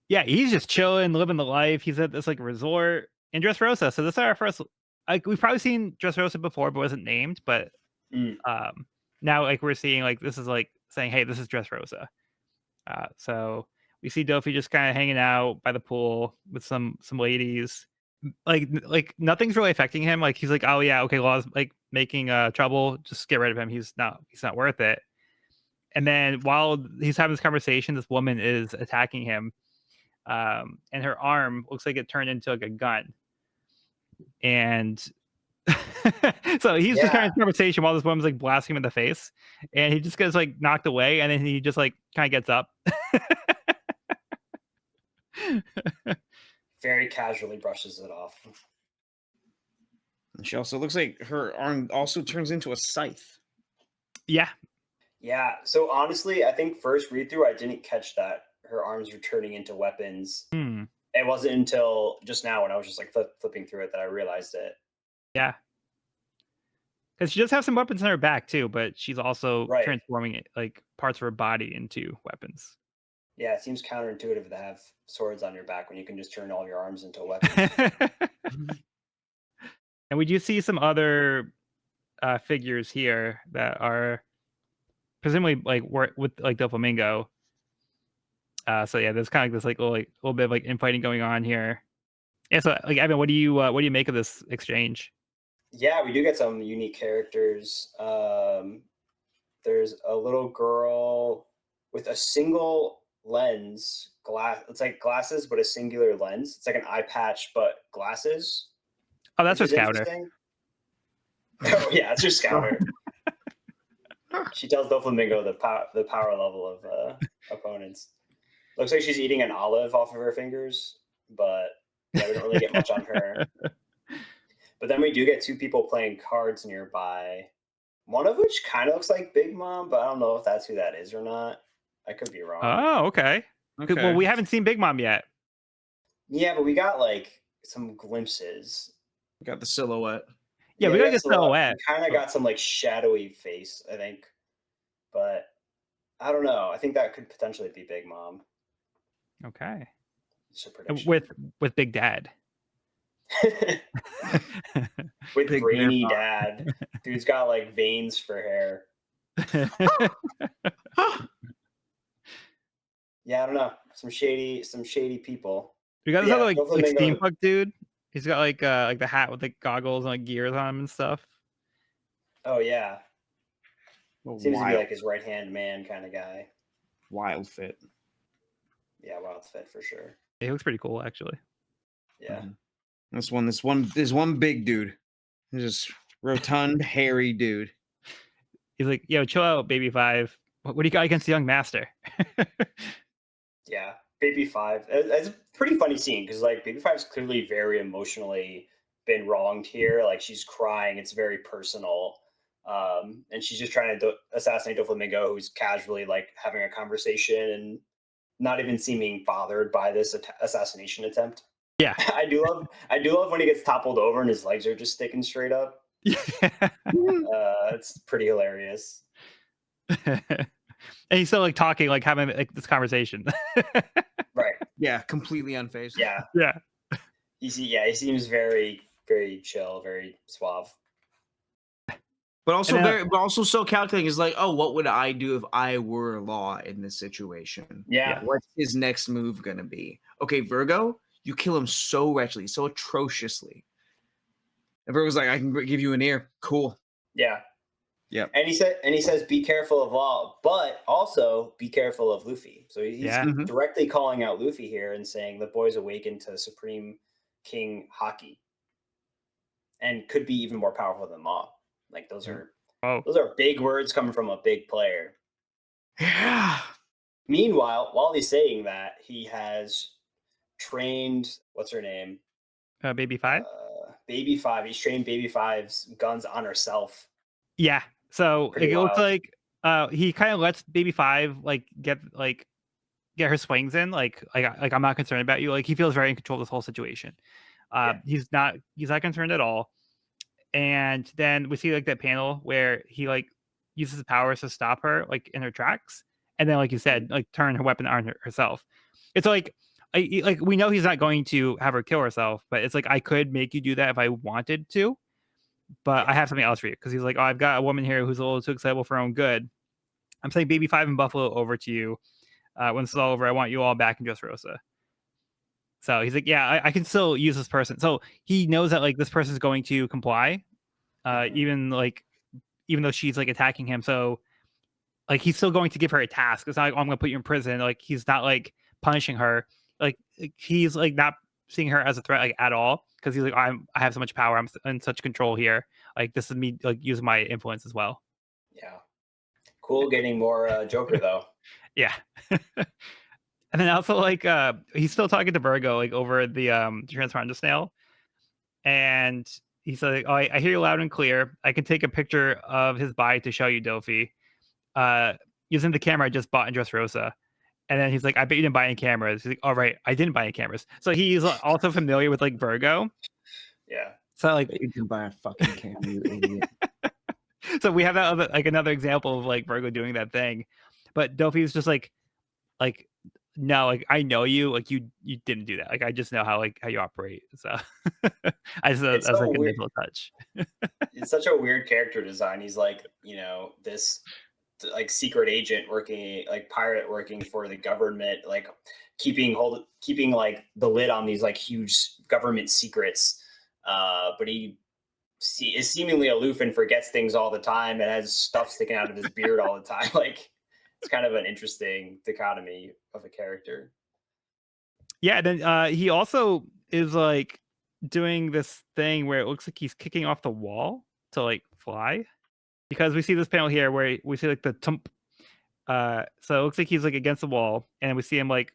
Yeah, he's just chilling, living the life. He's at this like resort in Dressrosa. So this is our first. Like, we've probably seen Dressrosa before, but wasn't named. But Mm. now like we're seeing like this is like saying, hey, this is Dressrosa. So we see Dofi just kind of hanging out by the pool with some ladies. Like nothing's really affecting him. Like he's like, oh yeah, okay, Law's like making trouble. Just get rid of him. He's not worth it. And then while he's having this conversation, this woman is attacking him. And her arm looks like it turned into like a gun. And so he's just kind of conversation while this woman's like blasting him in the face, and he just gets like knocked away, and then he just like kind of gets up. Very casually brushes it off. And she also looks like her arm also turns into a scythe. Yeah. Yeah. So honestly, I think first read through, I didn't catch that her arms were turning into weapons. It wasn't until just now when I was just like flipping through it that I realized it. Yeah. Because she does have some weapons on her back too, but she's also transforming it like parts of her body into weapons. Yeah, it seems counterintuitive to have swords on your back when you can just turn all your arms into weapons. And we do see some other figures here that are presumably like work with like Doflamingo. So yeah, there's kind of this like little bit of like infighting going on here. Yeah, so like Evan, what do you make of this exchange? Yeah, we do get some unique characters. There's a little girl with a single lens glass. It's like glasses, but a singular lens. It's like an eye patch, but glasses. Oh, that's her scouter. Oh yeah, it's her scouter. She tells Doflamingo the power level of opponents. Looks like she's eating an olive off of her fingers, but yeah, we don't really get much on her. But then we do get two people playing cards nearby. One of which kind of looks like Big Mom, but I don't know if that's who that is or not. I could be wrong. Oh, okay. Well, we haven't seen Big Mom yet. Yeah, but we got like some glimpses. We got the silhouette. Yeah, we got the silhouette. We kind of got some like shadowy face, I think. But I don't know. I think that could potentially be Big Mom. Okay. Just a prediction. With Big Dad. With Big brainy dad. Dude's got like veins for hair. Yeah, I don't know. Some shady people. We got this other like steampunk dude. He's got like the hat with like goggles and like gears on him and stuff. Oh yeah. Seems to be like his right hand man kind of guy. Wild fit. Yeah, wild fit for sure. He looks pretty cool actually. Yeah. This one big dude. He's just rotund, hairy dude. He's like, yo, chill out, Baby Five. What do you got against the young master? Yeah, Baby Five. It's a pretty funny scene because like Baby Five's clearly very emotionally been wronged here. Like she's crying. It's very personal. And she's just trying to assassinate Doflamingo, who's casually like having a conversation and not even seeming bothered by this assassination attempt. Yeah, I do love when he gets toppled over and his legs are just sticking straight up. Yeah. It's pretty hilarious. And he's still like talking, like having like this conversation. Right. Yeah, completely unfazed. Yeah. Yeah. He seems very, very chill, very suave. And then But also so calculating is like, oh, what would I do if I were Law in this situation? Yeah. Yeah. What's his next move gonna be? Okay, Virgo, you kill him so wretchedly, so atrociously. And Virgo's like, I can give you an ear. Cool. Yeah. Yep. And he says, be careful of Law, but also be careful of Luffy. So he's Yeah. Mhm. directly calling out Luffy here and saying the boy's awakened to Supreme King Haki and could be even more powerful than Law. Like Yeah. Oh. those are big words coming from a big player. Yeah. Meanwhile, while he's saying that, he has trained what's her name? Baby five. Baby Five. He's trained Baby Five's guns on herself. Yeah. So Pretty it looks wild. like he kind of lets Baby Five get her swings in. Like I'm not concerned about you. Like he feels very in control of this whole situation. Yeah. He's not concerned at all. And then we see like that panel where he like uses his powers to stop her like in her tracks, and then like you said, like turn her weapon on herself. It's like we know he's not going to have her kill herself, but it's like I could make you do that if I wanted to, but I Yeah. have something else for you because he's like, oh, I've got a woman here who's a little too excitable for her own good. I'm sending Baby Five and Buffalo over to you. When this is all over, I want you all back in Dressrosa. So he's like, yeah, I can still use this person. So he knows that like this person is going to comply, Mhm. even though she's like attacking him. So like he's still going to give her a task. It's not like, oh, I'm gonna put you in prison. Like he's not like punishing her. Like, he's like not seeing her as a threat like at all because he's like, I have so much power. I'm in such control here. Like this is me like using my influence as well. Yeah. Cool getting more Joker though. Yeah. And then also like he's still talking to Virgo like over the transponder snail. And he's like, oh, I hear you loud and clear. I can take a picture of his body to show you, Dofi. Uh Using the camera I just bought in Dressrosa. And then he's like, I bet you didn't buy any cameras. He's like, all right, I didn't buy any cameras. So he's also familiar with like Vergo. Yeah. So like You can buy a fucking camera, you idiot. so we have that other, like another example of like Vergo doing that thing. But Dofi's just like no, like I know you, like you didn't do that. Like I just know how you operate. So I just It's as so like a weird. mental touch. It's such a weird character design. He's like, this like secret agent working, like pirate working for the government, like keeping like the lid on these like huge government secrets. But he is seemingly aloof and forgets things all the time and has stuff sticking out of his beard all the time. Like it's kind of an interesting dichotomy of a character. Yeah, then he also is like doing this thing where it looks like he's kicking off the wall to like fly. Because we see this panel here where we see like the tump. So it looks like he's like against the wall, and we see him like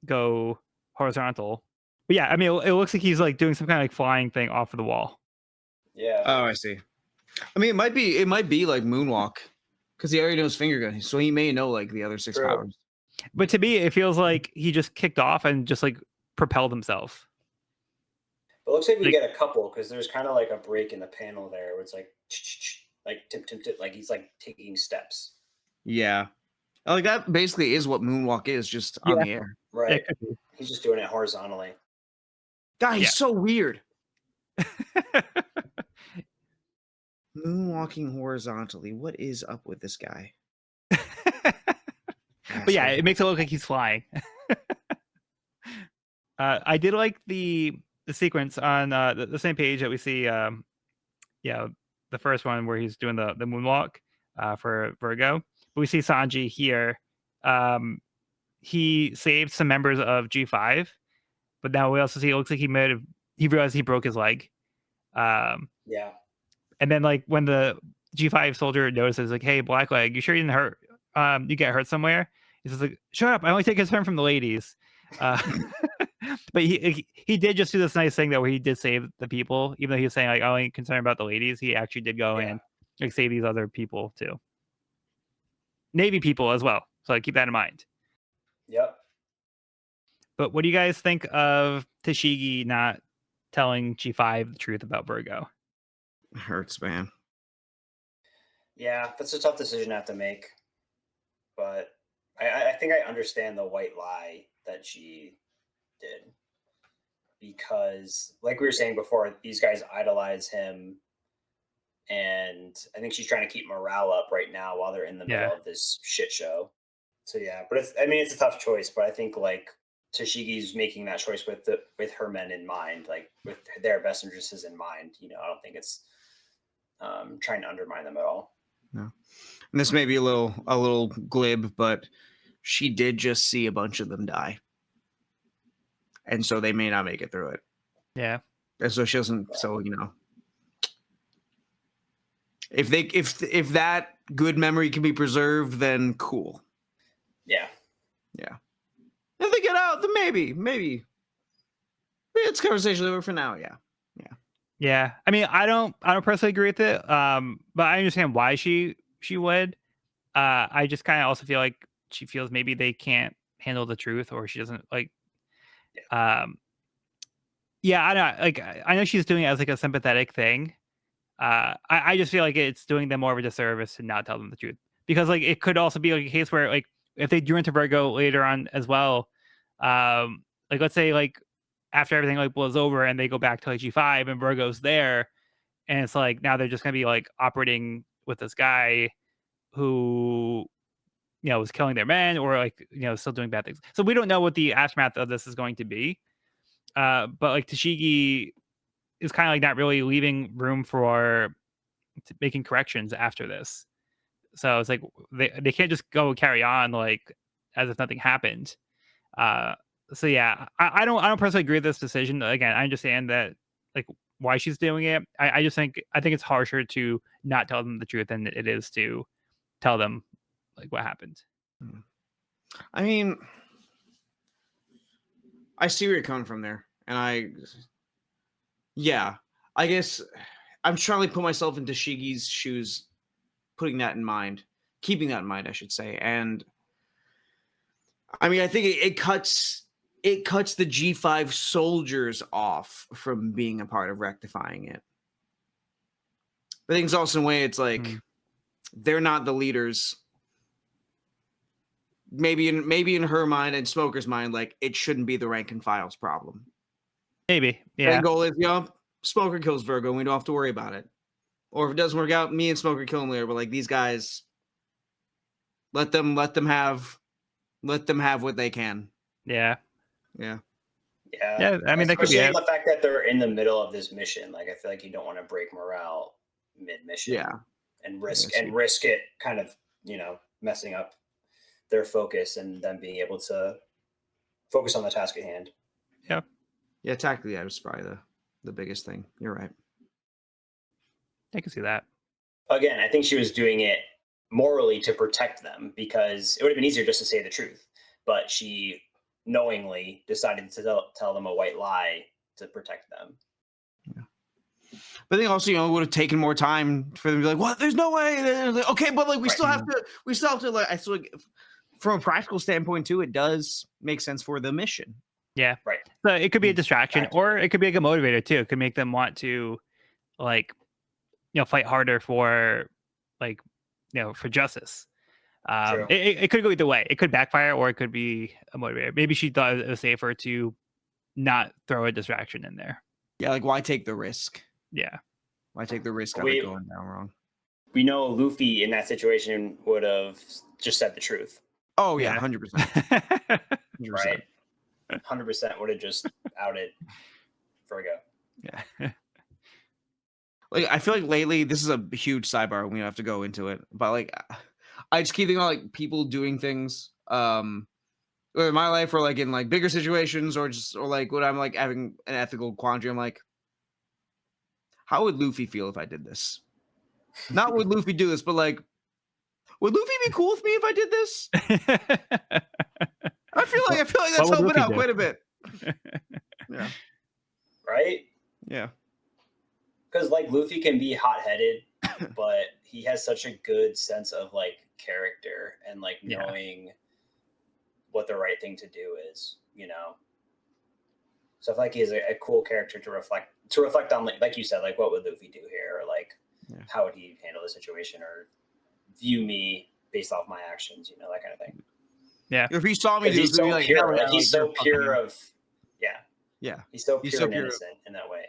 go horizontal. But yeah, I mean, it looks like he's like doing some kind of like flying thing off of the wall. Yeah. Oh, I see. I mean, it might be like Moonwalk, because he already knows finger gun, so he may know like the other six True. powers. But to me, it feels like he just kicked off and just like propelled himself. But it looks like we Like, get a couple because there's kind of like a break in the panel there where it's like tip tip tip, like he's like taking steps. Yeah, like that basically is what Moonwalk is, just on yeah, the air. Right. it could be. He's just doing it horizontally. God, he's Yeah. so weird. Moonwalking horizontally. What is up with this guy? But yeah, it makes it look like he's flying. I did like the sequence on the same page that we see. Yeah, the first one where he's doing the moonwalk for Virgo. But we see Sanji here. Um, he saved some members of G5, but now we also see it looks like he realized he broke his leg. Um, Yeah. and then like when the G5 soldier notices, like, hey, Blackleg, you sure you didn't hurt? You get hurt somewhere? He says like, shut up! I only take concern from the ladies. Uh, but he did just do this nice thing though, where he did save the people, even though he was saying like, I only concerned about the ladies. He actually did go Yeah. and like save these other people too, Navy people as well. So like, keep that in mind. Yep. But what do you guys think of Tashigi not telling G5 the truth about Virgo? Hurts, man. Yeah. That's a tough decision to have to make. but I think I understand the white lie that she did because, like we were saying before, these guys idolize him, and I think she's trying to keep morale up right now while they're in the Yeah. middle of this shit show. So yeah, but it's I mean it's a tough choice, but I think like Tashigi's making that choice with her men in mind, like with their best interests in mind. I don't think it's trying to undermine them at all. No. And this may be a little glib, but she did just see a bunch of them die, and so they may not make it through it. Yeah. And so she doesn't. So if that good memory can be preserved, then cool. Yeah. Yeah. If they get out, then maybe it's conversation over for now. Yeah. Yeah. I mean, I don't personally agree with it. But I understand why she would. I just kind of also feel like she feels maybe they can't handle the truth, or she doesn't like. Um. Yeah, I know. Like, I know she's doing it as like a sympathetic thing. I just feel like it's doing them more of a disservice to not tell them the truth, because like it could also be like a case where like if they do into Vergo later on as well, like let's say like after everything like blows over and they go back to like G5 and Virgo's there, and it's like now they're just gonna be like operating with this guy who was killing their men, or like still doing bad things. So we don't know what the aftermath of this is going to be. But like Tashigi is kind of like not really leaving room for making corrections after this. So it's like they can't just go carry on like as if nothing happened. Uh, so yeah, I don't personally agree with this decision. Again, I understand that like why she's doing it. I think it's harsher to not tell them the truth than it is to tell them like what happened. I mean, I see where you're coming from there, and yeah, I guess I'm trying to put myself into Shigi's shoes, putting that in mind, keeping that in mind, I should say. And I mean, I think it cuts the G5 soldiers off from being a part of rectifying it. But I think it's also in a way it's like they're not the leaders. Maybe in her mind and Smoker's mind, like it shouldn't be the rank and file's problem. Maybe, Main yeah, goal is, Smoker kills Vergo, and we don't have to worry about it. Or if it doesn't work out, me and Smoker kill him later. But like these guys, let them have what they can. yeah, Yeah. Yeah. yeah. I mean, that could be Especially it. the fact that they're in the middle of this mission. Like I feel like you don't want to break morale mid mission Yeah. and I see. risk it kind of, messing up their focus and them being able to focus on the task at hand. Yeah, Yeah, tactically, that was probably the biggest thing. You're right. I can see that. Again, I think she was doing it morally to protect them because it would have been easier just to say the truth, but she knowingly decided to tell them a white lie to protect them. But I think also, it would have taken more time for them to be like, "What? There's no way." Like, okay, but like we Right. still have to like. I still like, from a practical standpoint too, it does make sense for the mission. Yeah, Right. so it could be a distraction, Exactly. or it could be like a motivator too. It could make them want to like fight harder for like for justice. True. It could go either way. It could backfire, or it could be a motivator. Maybe she thought it was safer to not throw a distraction in there. Yeah, like why take the risk? Yeah, Why take the risk of it going down wrong? We know Luffy in that situation would have just said the truth. Oh yeah, Yeah. 100%. Right. 100% would have just outed Vergo. Yeah. Like I feel like lately, this is a huge sidebar. We don't have to go into it, but like I just keep thinking about like people doing things, whether in my life or like in like bigger situations, or like when I'm like having an ethical quandary. I'm like, how would Luffy feel if I did this? Not would Luffy do this, but like, would Luffy be cool with me if I did this? I feel like that's would helping Luffy out do? quite a bit. Yeah. Right? Yeah. Because like Luffy can be hot-headed, but he has such a good sense of like character and like knowing what the right thing to do is, So I feel like he's a cool character to reflect on, like you said, like what would Luffy do here, or like how would he handle the situation, or view me based off my actions, you know, that kind of thing. Yeah. If he saw me, Because he's he'd be so like, pure. hell yeah, Like he's you're so fucking pure me. of, yeah. Yeah. He's so He's pure so and pure. innocent in that way.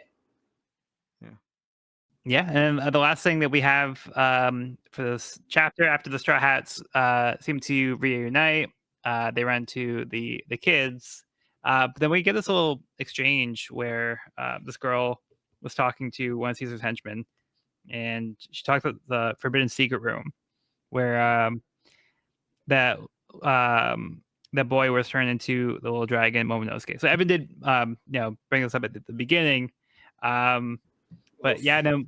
Yeah, and the last thing that we have for this chapter, after the Straw Hats seem to reunite, they run to the kids. But then we get this little exchange where this girl was talking to one of Caesar's henchmen, and she talks about the forbidden secret room, where that that boy was turned into the little dragon Momonosuke. So Evan did bring this up at the beginning. But Oof. yeah, no,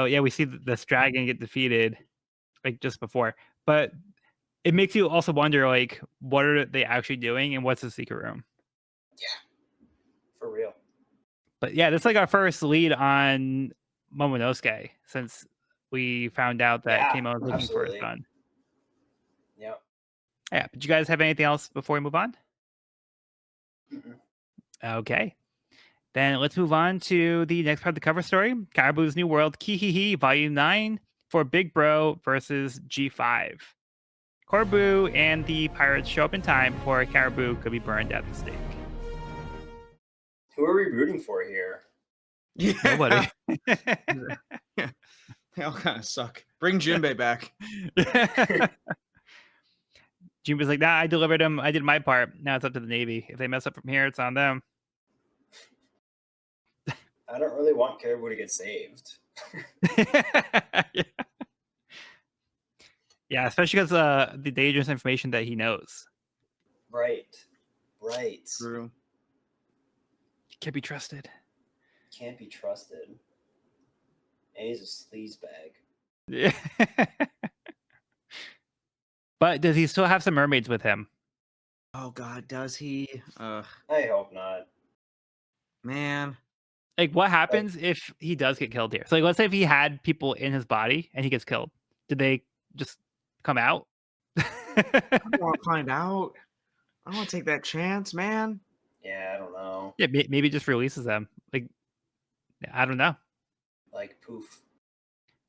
yeah, we see this dragon get defeated like just before, but it makes you also wonder, like, what are they actually doing, and what's the secret room? Yeah, for real. But yeah, that's like our first lead on Momonosuke since we found out that Yeah, Keimo was looking for his absolutely. son. Yep. Yeah, but you guys have anything else before we move on? Mhm. Okay. Then let's move on to the next part of the cover story, Caribou's New World, Kihihi, Volume 9, for Big Bro versus G5. Corbu and the pirates show up in time before Caribou could be burned at the stake. Who are we rooting for here? Yeah. Nobody. They all kind of suck. Bring Jinbei back. June was like, nah, I delivered him. I did my part. Now it's up to the Navy. If they mess up from here, it's on them. I don't really want Caribou to get saved. Yeah. Yeah, especially because the dangerous information that he knows. Right. Right. True. Can't be trusted. Can't be trusted. And he's a sleaze bag. Yeah. But does he still have some mermaids with him? Oh God, does he? I hope not. Man. Like, what happens if he does get killed here? So, like, let's say if he had people in his body and he gets killed, did they just come out? I don't want to find out. I don't want to take that chance, man. Yeah, I don't know. Yeah, maybe just releases them. Like, I don't know. Like poof.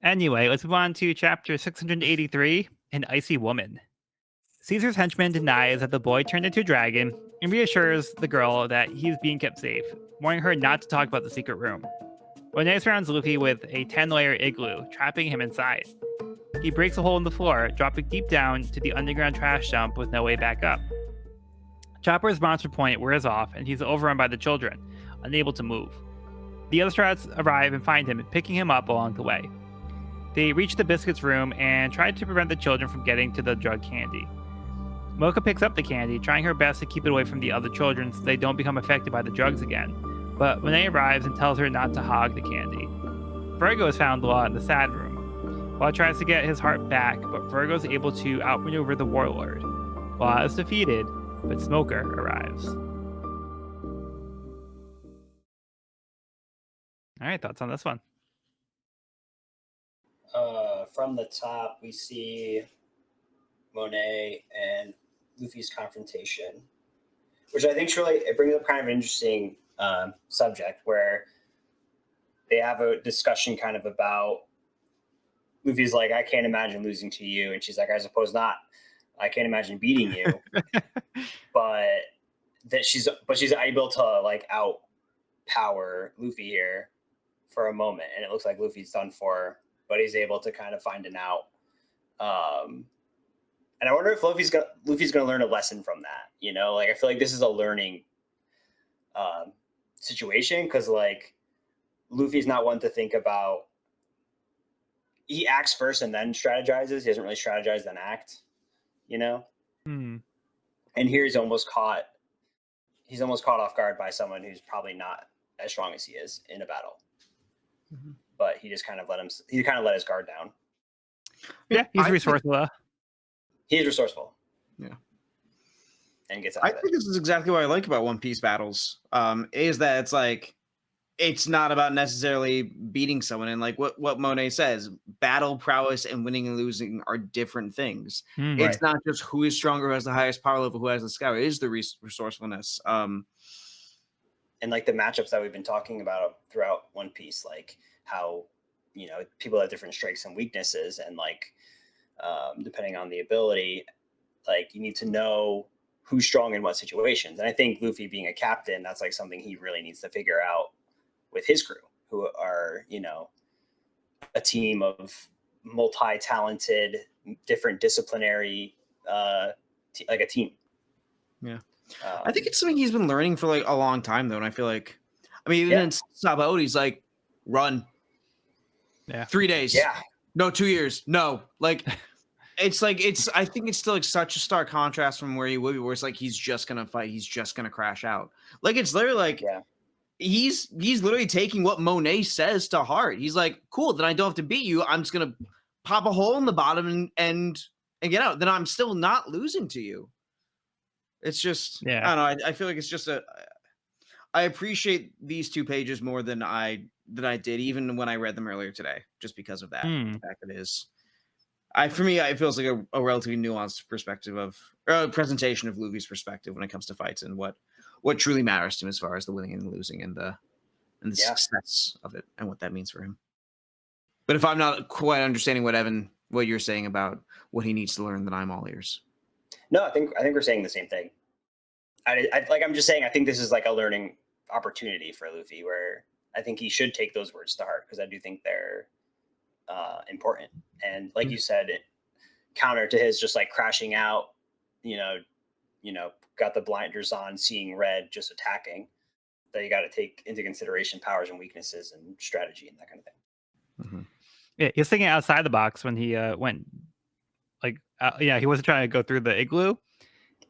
Anyway, let's move on to chapter 683, An Icy Woman. Caesar's henchman denies that the boy turned into a dragon and reassures the girl that he's being kept safe, warning her not to talk about the secret room. Monet surrounds Luffy with a 10-layer igloo, trapping him inside. He breaks a hole in the floor, dropping deep down to the underground trash dump with no way back up. Chopper's monster point wears off, and he's overrun by the children, unable to move. The other Strats arrive and find him, picking him up along the way. They reach the biscuits room and try to prevent the children from getting to the drug candy. Mocha picks up the candy, trying her best to keep it away from the other children so they don't become affected by the drugs again, but Monet arrives and tells her not to hog the candy. Vergo is found in the S.A.D room. Law tries to get his heart back, but Vergo is able to outmaneuver the warlord. Law is defeated, but Smoker arrives. All right, thoughts on this one? From the top, we see Monet and Luffy's confrontation, which I think really it brings up kind of an interesting subject where they have a discussion kind of about Luffy's like, I can't imagine losing to you, and she's like, I suppose not. I can't imagine beating you, but she's able to like outpower Luffy here for a moment, and it looks like Luffy's done for, but he's able to kind of find an out. And I wonder if Luffy's gonna learn a lesson from that. You know, like I feel like this is a learning situation because like Luffy's not one to think about. He acts first and then strategizes. He doesn't really strategize then act. You know. Hmm. And here he's almost caught. He's almost caught off guard by someone who's probably not as strong as he is in a battle. Mm-hmm. But he just kind of let him. He kind of let his guard down. Yeah, he's resourceful. He's resourceful. Yeah. And gets out of it. I think this is exactly what I like about One Piece battles. Is that it's like it's not about necessarily beating someone, and like what Monet says, battle prowess and winning and losing are different things. It's not just who is stronger, who has the highest power level, who has the skill. It is the resourcefulness. And like the matchups that we've been talking about throughout One Piece, like how people have different strengths and weaknesses, and like depending on the ability. Like you need to know who's strong in what situations. And I think Luffy being a captain, that's like something he really needs to figure out with his crew, who are, a team of multi-talented, different disciplinary, like a team. Yeah. I think Um, it's something he's been learning for like a long time though, and I feel like, I mean, even yeah, in Sabot, he's like, run Yeah. 3 days, yeah, no 2 years, no, like it's like I think it's still like such a stark contrast from where he would be, where it's like he's just gonna fight, he's just gonna crash out. Like it's literally like yeah, he's literally taking what Monet says to heart. He's like, cool, then I don't have to beat you. I'm just gonna pop a hole in the bottom and get out. Then I'm still not losing to you. It's just Yeah. I don't know. I feel like it's just I appreciate these 2 pages more than I did even when I read them earlier today, just because of that. Hmm. The fact that it is for me, it feels like a relatively nuanced perspective of presentation of Luffy's perspective when it comes to fights and what truly matters to him as far as the winning and the losing and the yeah. success of it and what that means for him. But if I'm not quite understanding what you're saying about what he needs to learn, then I'm all ears. No, I think we're saying the same thing. I'm just saying I think this is like a learning opportunity for Luffy, where I think he should take those words to heart because I do think they're important. And like you said, counter to his just like crashing out, you know, got the blinders on, seeing red, just attacking. That you got to take into consideration powers and weaknesses and strategy and that kind of thing. Mm-hmm. Yeah, he was thinking outside the box when he went like yeah, he wasn't trying to go through the igloo.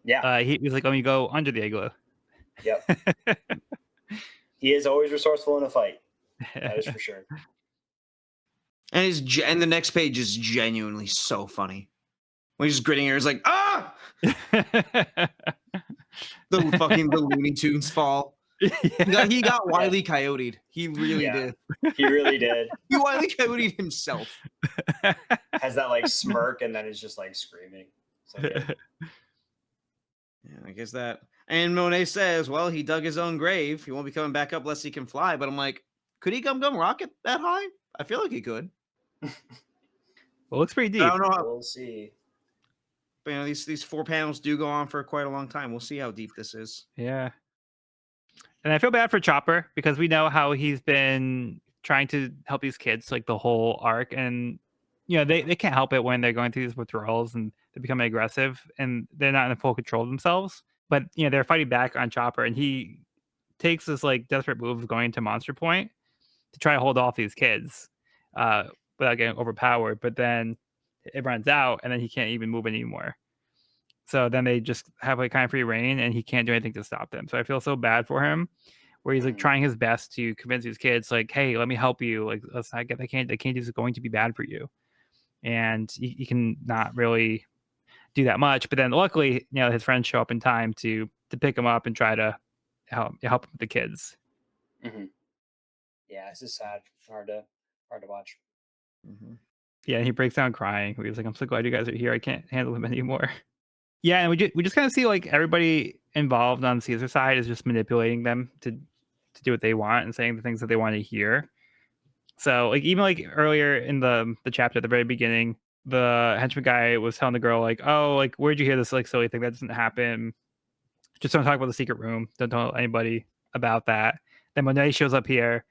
Yeah. He was like, "Let me go under the igloo." Yep. He is always resourceful in a fight. That is for sure. And the next page is genuinely so funny. When he's just gritting here, he's like, ah! The Looney Tunes fall. He got Wile E. Coyote'd. He really Yeah. did. He really did. He Wile E. Coyote'd himself. Has that like smirk and then is just like screaming. So good. Yeah, I guess that. And Monet says, well, he dug his own grave. He won't be coming back up unless he can fly. But I'm like, could he gum rocket that high? I feel like he could. Well, looks pretty I deep. don't know how. We'll see. But, these 4 panels do go on for quite a long time. We'll see how deep this is. Yeah. And I feel bad for Chopper because we know how he's been trying to help these kids like the whole arc. And, they can't help it when they're going through these withdrawals and they're becoming aggressive and they're not in full control of themselves. But, they're fighting back on Chopper and he takes this like desperate move of going to Monster Point to try to hold off these kids without getting overpowered. But then it runs out and then he can't even move anymore. So then they just have like kind of free reign and he can't do anything to stop them. So I feel so bad for him where he's like trying his best to convince these kids like, hey, let me help you. Like, let's not get the candy is going to be bad for you. And he can not really do that much. But then luckily, his friends show up in time to pick him up and try to help him with the kids. Mm-hmm. Yeah, this is sad. Hard to watch. Mm-hmm. Yeah, and he breaks down crying. He was like, I'm so glad you guys are here. I can't handle him anymore. Yeah, and we just kind of see like everybody involved on Caesar's side is just manipulating them to do what they want and saying the things that they want to hear. So like even like earlier in the chapter at the very beginning, the henchman guy was telling the girl like, "Oh, like where'd you hear this like silly thing that doesn't happen? Just don't talk about the secret room. Don't tell anybody about that." Then Monet shows up here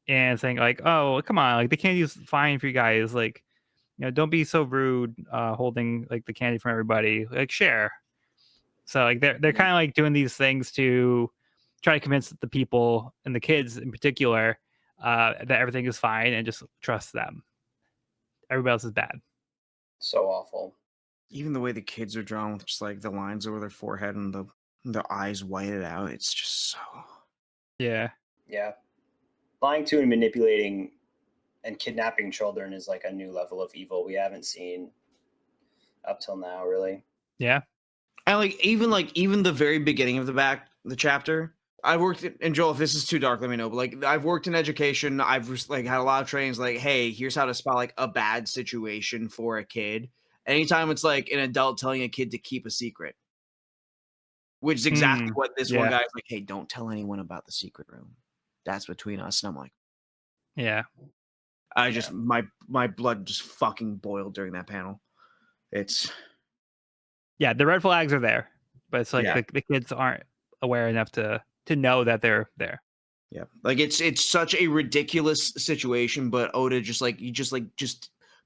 and saying like, "Oh, come on, like the candy's fine for you guys. Like, don't be so rude, holding like the candy from everybody. Like share." So like they're kind of like doing these things to try to convince the people and the kids in particular that everything is fine and just trust them. Everybody else is bad. So awful. Even the way the kids are drawn with just like the lines over their forehead and their eyes whited out, it's just so. Yeah. Yeah. Lying to and manipulating and kidnapping children is like a new level of evil we haven't seen up till now, really. Yeah. And even the very beginning of the chapter, I've worked in Joel. If this is too dark, let me know. But like I've worked in education. I've just like had a lot of trainings. Like, hey, here's how to spot like a bad situation for a kid. Anytime it's like an adult telling a kid to keep a secret, which is exactly what this one Yeah. guy's like. Hey, don't tell anyone about the secret room. That's between us. And I'm like, Yeah. I just my blood just fucking boiled during that panel. It's Yeah, the red flags are there, but it's like yeah, the kids aren't aware enough to know that they're there. yeah. Like it's such a ridiculous situation, but Oda just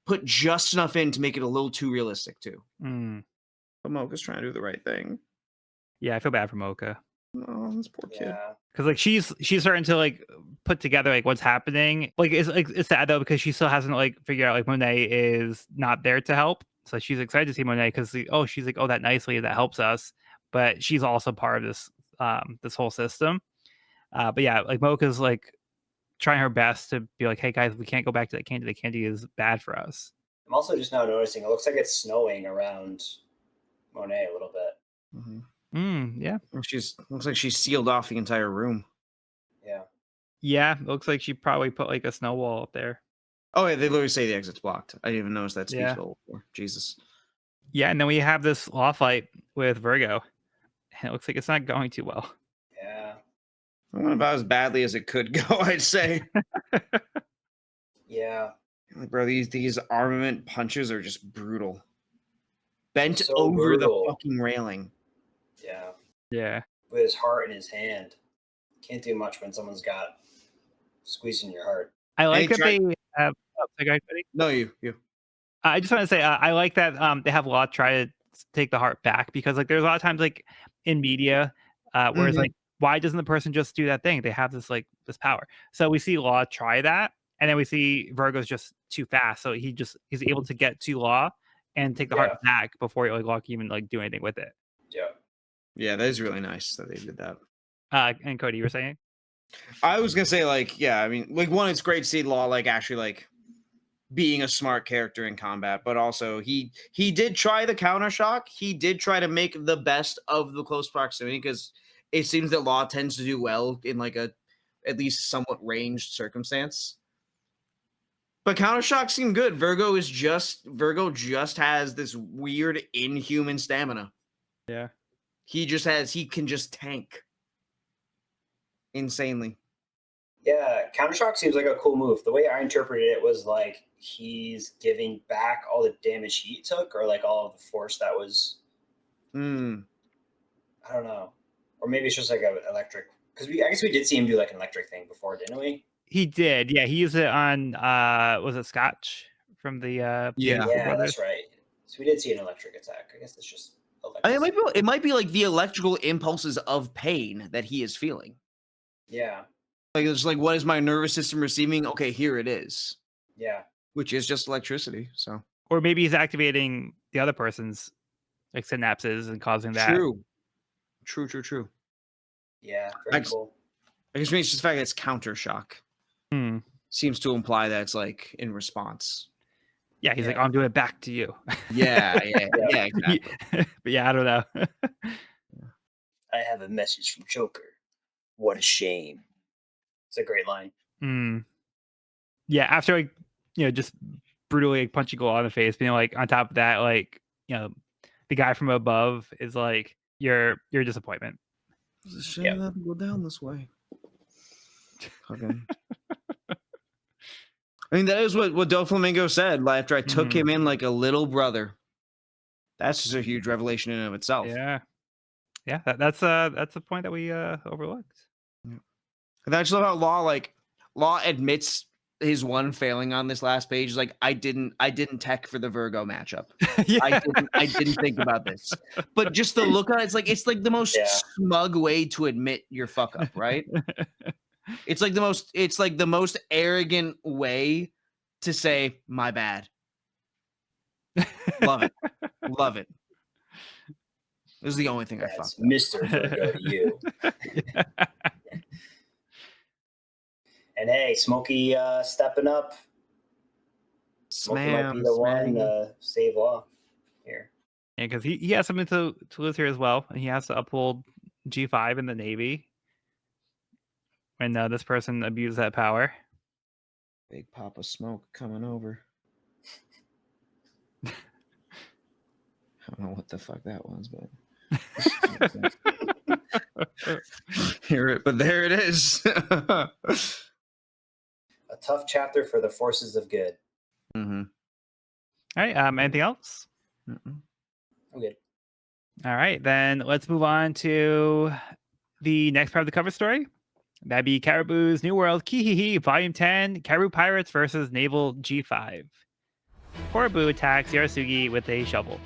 put just enough in to make it a little too realistic too. Mm. But Mocha's trying to do the right thing. Yeah, I feel bad for Mocha. Oh, this poor kid. Yeah. Because like she's starting to like put together like what's happening. Like it's sad though because she still hasn't like figured out like Monet is not there to help. So she's excited to see Monet because she's like, oh, that nicely that helps us, but she's also part of this whole system. But yeah, like Mocha's like trying her best to be like, hey guys, we can't go back to that candy. The candy is bad for us. I'm also just now noticing it looks like it's snowing around Monet a little bit. Yeah. And looks like she's sealed off the entire room. Yeah. Yeah, looks like she probably put like a snow wall up there. Oh yeah, they literally say the exit's blocked. I didn't even notice that speech Yeah. bubble before. Jesus. Yeah, and then we have this law fight with Vergo. And it looks like it's not going too well. Yeah. It went about as badly as it could go, I'd say. Yeah. Like, bro, these armament punches are just brutal. Bent So over brutal. the fucking railing. Yeah. Yeah. With his heart in his hand. Can't do much when someone's got squeezing your heart. I like that tried- they have. Oh, sorry, go ahead, buddy. No, you. I just want to say I like that they have Law try to take the heart back because like there's a lot of times like in media where it's like why doesn't the person just do that thing? They have this like this power. So we see Law try that, and then we see Virgo's just too fast, so he's able to get to Law and take the heart back before like Law can even like do anything with it. Yeah. Yeah, that is really nice that they did that. And Cody, you were saying? I was gonna say, like, yeah, I mean, like, one, it's great to see Law like actually like being a smart character in combat, but also he did try the counter shock. He did try to make the best of the close proximity because it seems that Law tends to do well in like a at least somewhat ranged circumstance. But counter shock seemed good. Vergo just has this weird inhuman stamina. Yeah. He can just tank insanely. Yeah, Countershock seems like a cool move. The way I interpreted it was like he's giving back all the damage he took, or like all of the force that was. I don't know, or maybe it's just like an electric. Because I guess we did see him do like an electric thing before, didn't we? He did. Yeah, he used it on was it Scotch from the Yeah. Yeah, brothers? that's right. So we did see an electric attack. I guess it's just electric. I mean, it might be like the electrical impulses of pain that he is feeling. Yeah. Like it's like, what is my nervous system receiving? Okay, here it is. Yeah. Which is just electricity. So Or maybe he's activating the other person's like synapses and causing that. True. Yeah. Very cool. I guess maybe it's just the fact that it's counter shock. Seems to imply that it's like in response. Yeah, he's like, I'm doing it back to you. Yeah, exactly. But yeah, I don't know. I have a message from Joker. What a shame. It's a great line. Yeah, after like, just brutally like, punching Law in the face, being like on top of that, like, the guy from above is like your disappointment. It's a shame that to go down this way. Okay. I mean, that is what Doflamingo said after I took him in like a little brother. That's just a huge revelation in and of itself. Yeah. That's a point that we overlooked. And I just love how Law admits his one failing on this last page is like, I didn't tech for the Vergo matchup. I didn't think about this. But just the look on it's like the most smug way to admit your fuck up, right? It's like the most arrogant way to say my bad. Love it. Love it. This is the only thing I fucked up. Mr. Vergo to you. And hey, Smokey stepping up. Smokey might be the one to save Law here. Yeah, because he has something to lose here as well. And he has to uphold G5 in the Navy. When this person abuses that power. Big Papa Smoke coming over. I don't know what the fuck that was, but but there it is. A tough chapter for the forces of good. All right. Anything else? Mm-mm. I'm good. All right, then let's move on to the next part of the cover story. That'd be Caribou's New World Kihihi Volume 10, Caribou Pirates versus Naval G5. Caribou attacks Yarasugi with a shovel.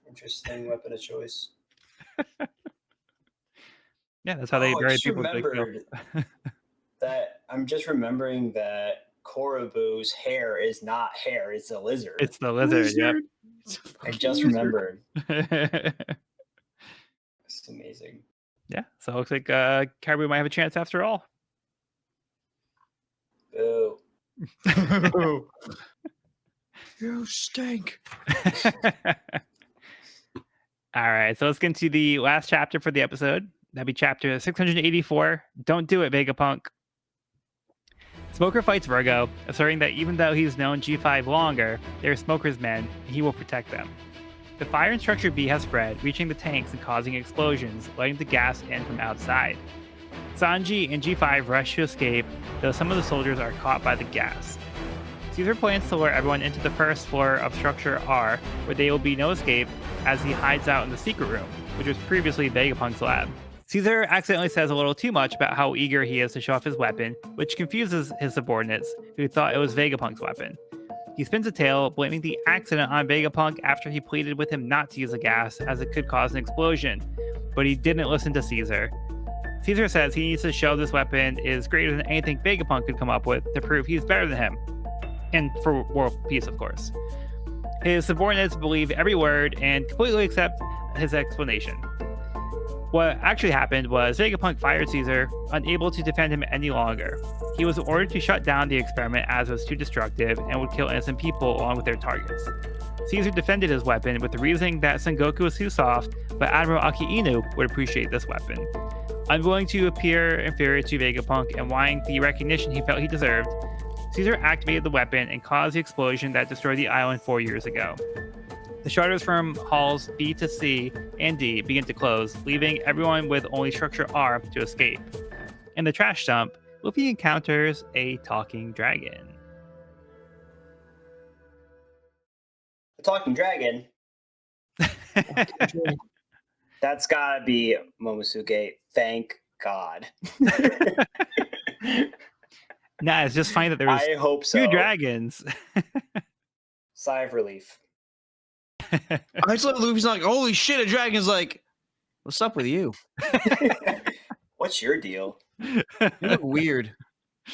Interesting weapon of choice. Yeah, that's how they Oh, I bury just people. remembered that I'm just remembering that Korobu's hair is not hair; it's a lizard. It's the lizard. Yep. It's a I fucking just lizard. remembered. Yeah. It's amazing. So it looks like Caribou might have a chance after all. Boo. You stink. All right, so let's get into the last chapter for the episode. That'd be chapter 684. Don't do it, Vegapunk. Smoker fights Vergo, asserting that even though he's known G5 longer, they're Smoker's men, and he will protect them. The fire in Structure B has spread, reaching the tanks and causing explosions, letting the gas in from outside. Sanji and G5 rush to escape, though some of the soldiers are caught by the gas. Caesar plans to lure everyone into the first floor of Structure R, where there will be no escape, as he hides out in the secret room, which was previously Vegapunk's lab. Caesar accidentally says a little too much about how eager he is to show off his weapon, which confuses his subordinates, who thought it was Vegapunk's weapon. He spins a tale, blaming the accident on Vegapunk after he pleaded with him not to use the gas, as it could cause an explosion, but he didn't listen to Caesar. Caesar says he needs to show this weapon is greater than anything Vegapunk could come up with to prove he's better than him. And for world peace, of course. His subordinates believe every word and completely accept his explanation. What actually happened was Vegapunk fired Caesar, unable to defend him any longer. He was ordered to shut down the experiment as it was too destructive and would kill innocent people along with their targets. Caesar defended his weapon with the reasoning that Sengoku was too soft, but Admiral Aki Inu would appreciate this weapon. Unwilling to appear inferior to Vegapunk and wanting the recognition he felt he deserved, Caesar activated the weapon and caused the explosion that destroyed the island 4 years ago. The shutters from halls B to C and D begin to close, leaving everyone with only Structure R to escape. In the trash dump, Luffy encounters a talking dragon. The talking dragon. That's gotta be Momosuke. Thank God. Nah, it's just funny that there's I hope so. two dragons. Sigh of relief. I just love Luffy's like, holy shit, a dragon's like, what's up with you? What's your deal? You look weird.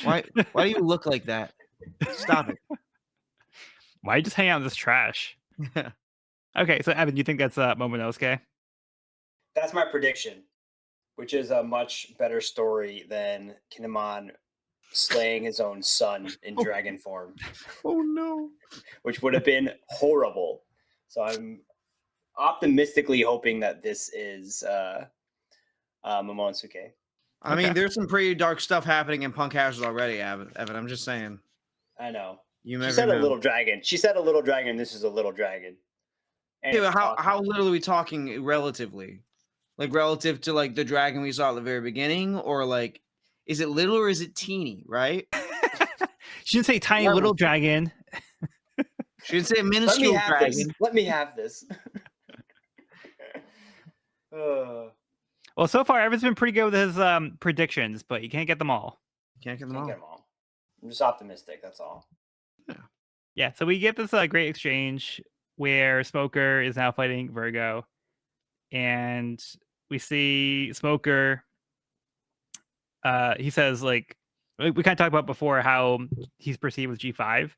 Why do you look like that? Stop it. Why you just hang out in this trash? Okay, so Evan, you think that's Momonosuke? That's my prediction, which is a much better story than Kinemon slaying his own son in dragon form, Oh no. which would have been horrible. So I'm optimistically hoping that this is Momonosuke. I mean, there's some pretty dark stuff happening in Punk Hazard already, Evan. I'm just saying. I know. You She never said know. a little dragon. She said a little dragon. This is a little dragon. And Yeah, it's but talking. how little are we talking relatively? Like relative to like the dragon we saw at the very beginning, or like is it little or is it teeny, right? She didn't say tiny Level. little dragon. She didn't say a Let me minuscule have dragon. this. Let me have this. Well, so far, Evan's been pretty good with his predictions, but you can't get them all. Can't get them Can't all. get them all. I'm just optimistic. That's all. Yeah, so we get this great exchange where Smoker is now fighting Vergo, and we see Smoker. He says, like, we kind of talked about before how he's perceived with G5.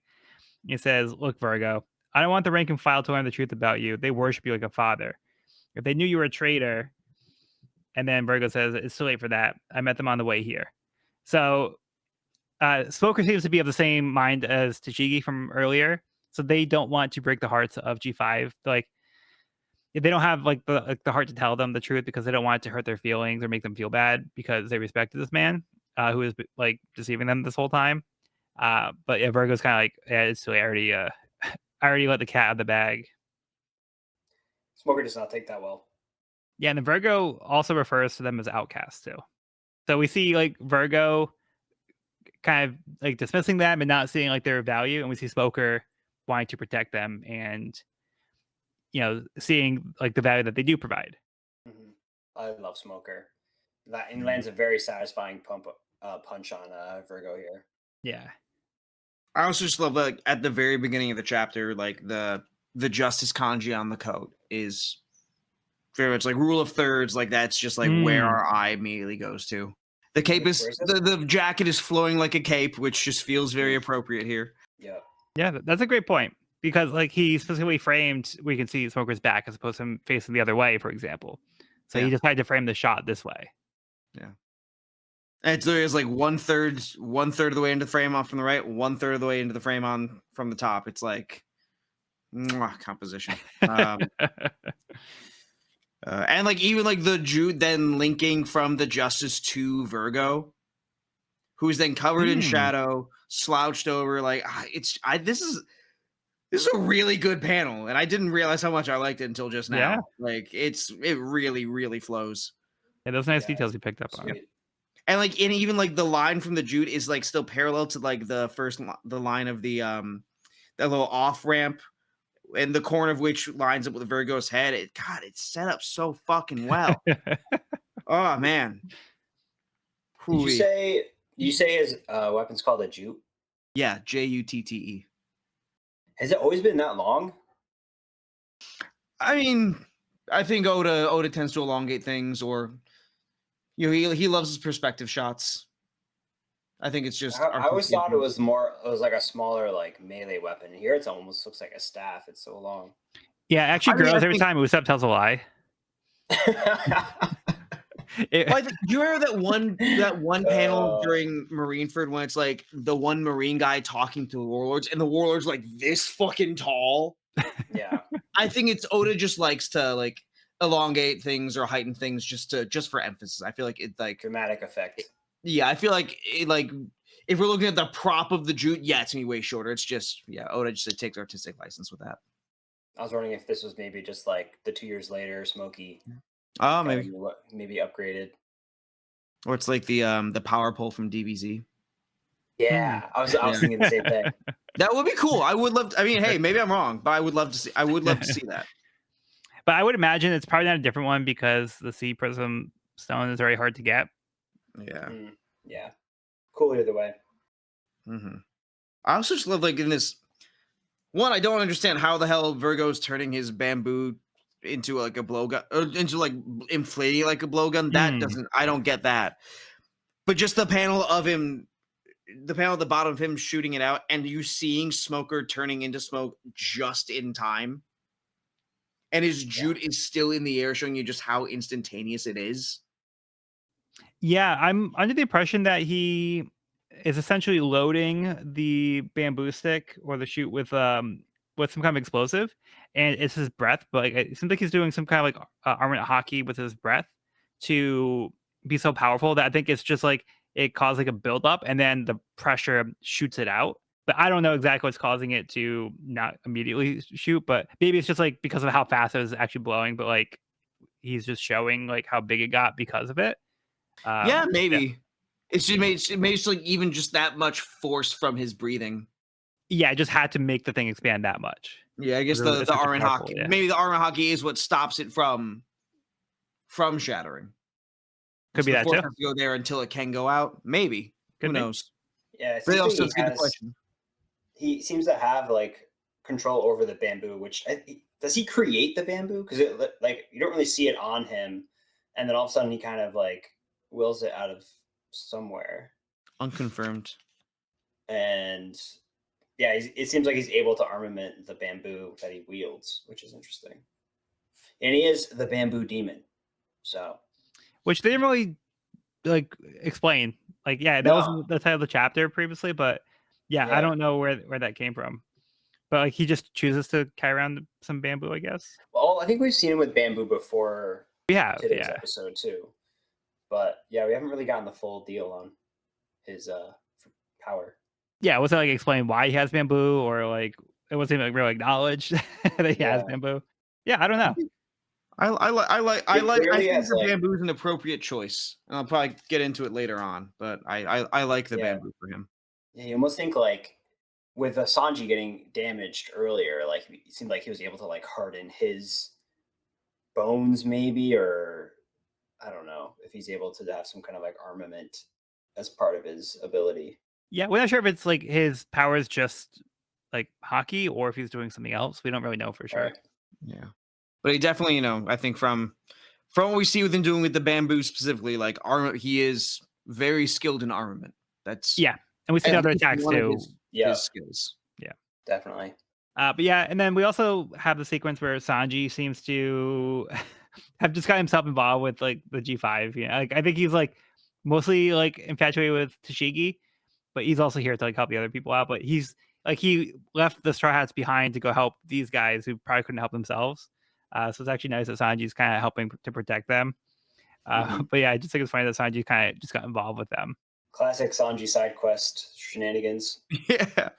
He says, "Look, Vergo, I don't want the rank and file to learn the truth about you. They worship you like a father. If they knew you were a traitor," and then Vergo says, "It's too late for that. I met them on the way here." So Smoker seems to be of the same mind as Tashigi from earlier. So they don't want to break the hearts of G5. Like, they don't have like the heart to tell them the truth because they don't want it to hurt their feelings or make them feel bad because they respected this man who is like deceiving them this whole time. But yeah, Virgo's kind of like, yeah, it's too late. I already let the cat out of the bag. Smoker does not take that well. Yeah, and the Virgo also refers to them as outcasts too. So we see like Virgo kind of like dismissing them and not seeing like their value, and we see Smoker wanting to protect them and seeing like the value that they do provide. Mhm. I love Smoker. That and Mhm. lands a very satisfying punch on Vergo here. Yeah. I also just love like at the very beginning of the chapter, like the justice kanji on the coat is very much like rule of thirds. Like that's just like where Mm. our eye immediately goes to. The cape is Where is this? the jacket is flowing like a cape, which just feels very Mm, appropriate here. yeah. Yeah, that's a great point because like he specifically framed, we can see Smoker's back as opposed to him facing the other way, for example. So he Yeah. decided to frame the shot this way. Yeah. And so there's like one third of the way into the frame off from the right, one third of the way into the frame on from the top. It's like composition. And like even like the Jude then linking from the Justice to Vergo, who's then covered in Mm, shadow, slouched over. Like this is a really good panel, and I didn't realize how much I liked it until just yeah. now. Like it really flows. Yeah, those nice Yeah. details you picked up on. Sweet. And like and even like the line from the Jude is like still parallel to like the line of the that little off ramp in the corner of which lines up with Virgo's head. It's set up so fucking well. Oh man. Did you Hooey. say his weapon's called a jute? Yeah, Jutte. Has it always been that long? I mean, I think Oda tends to elongate things, or he loves his perspective shots. I think it's just I always artistic. thought it was like a smaller like melee weapon. Here it's almost looks like a staff. It's so long. Yeah, it actually I mean, grows I every think. time Usopp tells a lie. Well, do you remember that one panel uh, during Marineford when it's like the one Marine guy talking to the warlords, and the warlords like this fucking tall? yeah, I think it's Oda just likes to like elongate things or heighten things just for emphasis. I feel like it like dramatic effect. yeah, I feel like if we're looking at the prop of the jute, yeah, it's gonna be way shorter. It's just Oda just takes artistic license with that. I was wondering if this was maybe just like the 2 years later Smokey Oh, got a maybe. maybe upgraded. Or it's like the power pole from DBZ. Hmm. Yeah, I was Yeah. thinking the same thing. That would be cool. I would love to, I mean, hey, maybe I'm wrong, but I would love to see that. But I would imagine it's probably not a different one because the Sea Prism Stone is very hard to get. Yeah. Mm, yeah, cool either way. hmm I also just love like in this one, I don't understand how the hell Virgo's turning his bamboo into like a blowgun or into like inflating like a blowgun. That Mm. doesn't I don't get that. But just the panel of him, the panel at the bottom of him shooting it out, and you seeing Smoker turning into smoke just in time. And his Yeah, jute is still in the air, showing you just how instantaneous it is. Yeah, I'm under the impression that he is essentially loading the bamboo stick or the shoot with some kind of explosive, and it's his breath. But like, it seems like he's doing some kind of like armament hockey with his breath to be so powerful that I think it's just like it caused like a buildup, and then the pressure shoots it out. But I don't know exactly what's causing it to not immediately shoot. But maybe it's just like because of how fast it was actually blowing. But like he's just showing like how big it got because of it. Yeah, Yeah. maybe. It makes like even just that much force from his breathing. Yeah, it just had to make the thing expand that much. Yeah, I guess 'Cause the it's such a arm and powerful, hockey. yeah. Maybe the arm and hockey is what stops it from shattering. Could So be the that force too. has to go there until it can go out. Maybe. Who Could be. knows? yeah. It But it seems like also is a good question. he seems to have like control over the bamboo. Which does he create the bamboo? Because like you don't really see it on him, and then all of a sudden he kind of like wills it out of somewhere, Unconfirmed. and yeah, it seems like he's able to armament the bamboo that he wields, which is interesting. And he is the bamboo demon. So Which they didn't really like explain. Like, yeah, that was no, the title of the chapter previously, but yeah, I yeah. don't know where that came from. But like he just chooses to carry around some bamboo, I guess. Well, I think we've seen him with bamboo before We have, today's yeah. episode too. But yeah, we haven't really gotten the full deal on his power. Yeah, it wasn't like explain why he has bamboo or like it wasn't like really acknowledged that he has Yeah, bamboo. Yeah, I don't know. it I clearly think has the like bamboo is an appropriate choice. And I'll probably get into it later on, but I like the yeah. bamboo for him. Yeah, you almost think like with Sanji getting damaged earlier, like it seemed like he was able to like harden his bones, maybe, or I don't know if he's able to have some kind of like armament as part of his ability. Yeah, we're not sure if it's like his powers just like hockey or if he's doing something else. We don't really know for sure. Right. Yeah. But he definitely, I think from what we see with him doing with the bamboo specifically, like armor, he is very skilled in armament. That's Yeah, and we see the at other least attacks one of too. Yeah, his skills. Yeah. definitely. But yeah, and then we also have the sequence where Sanji seems to have just got himself involved with like the G5. You know, like I think he's like mostly like infatuated with Tashigi, but he's also here to like help the other people out. But he's like he left the Straw Hats behind to go help these guys who probably couldn't help themselves. So it's actually nice that Sanji's kind of helping to protect them. Mhm. But yeah, I just think it's funny that Sanji kind of just got involved with them. Classic Sanji side quest shenanigans. Yeah.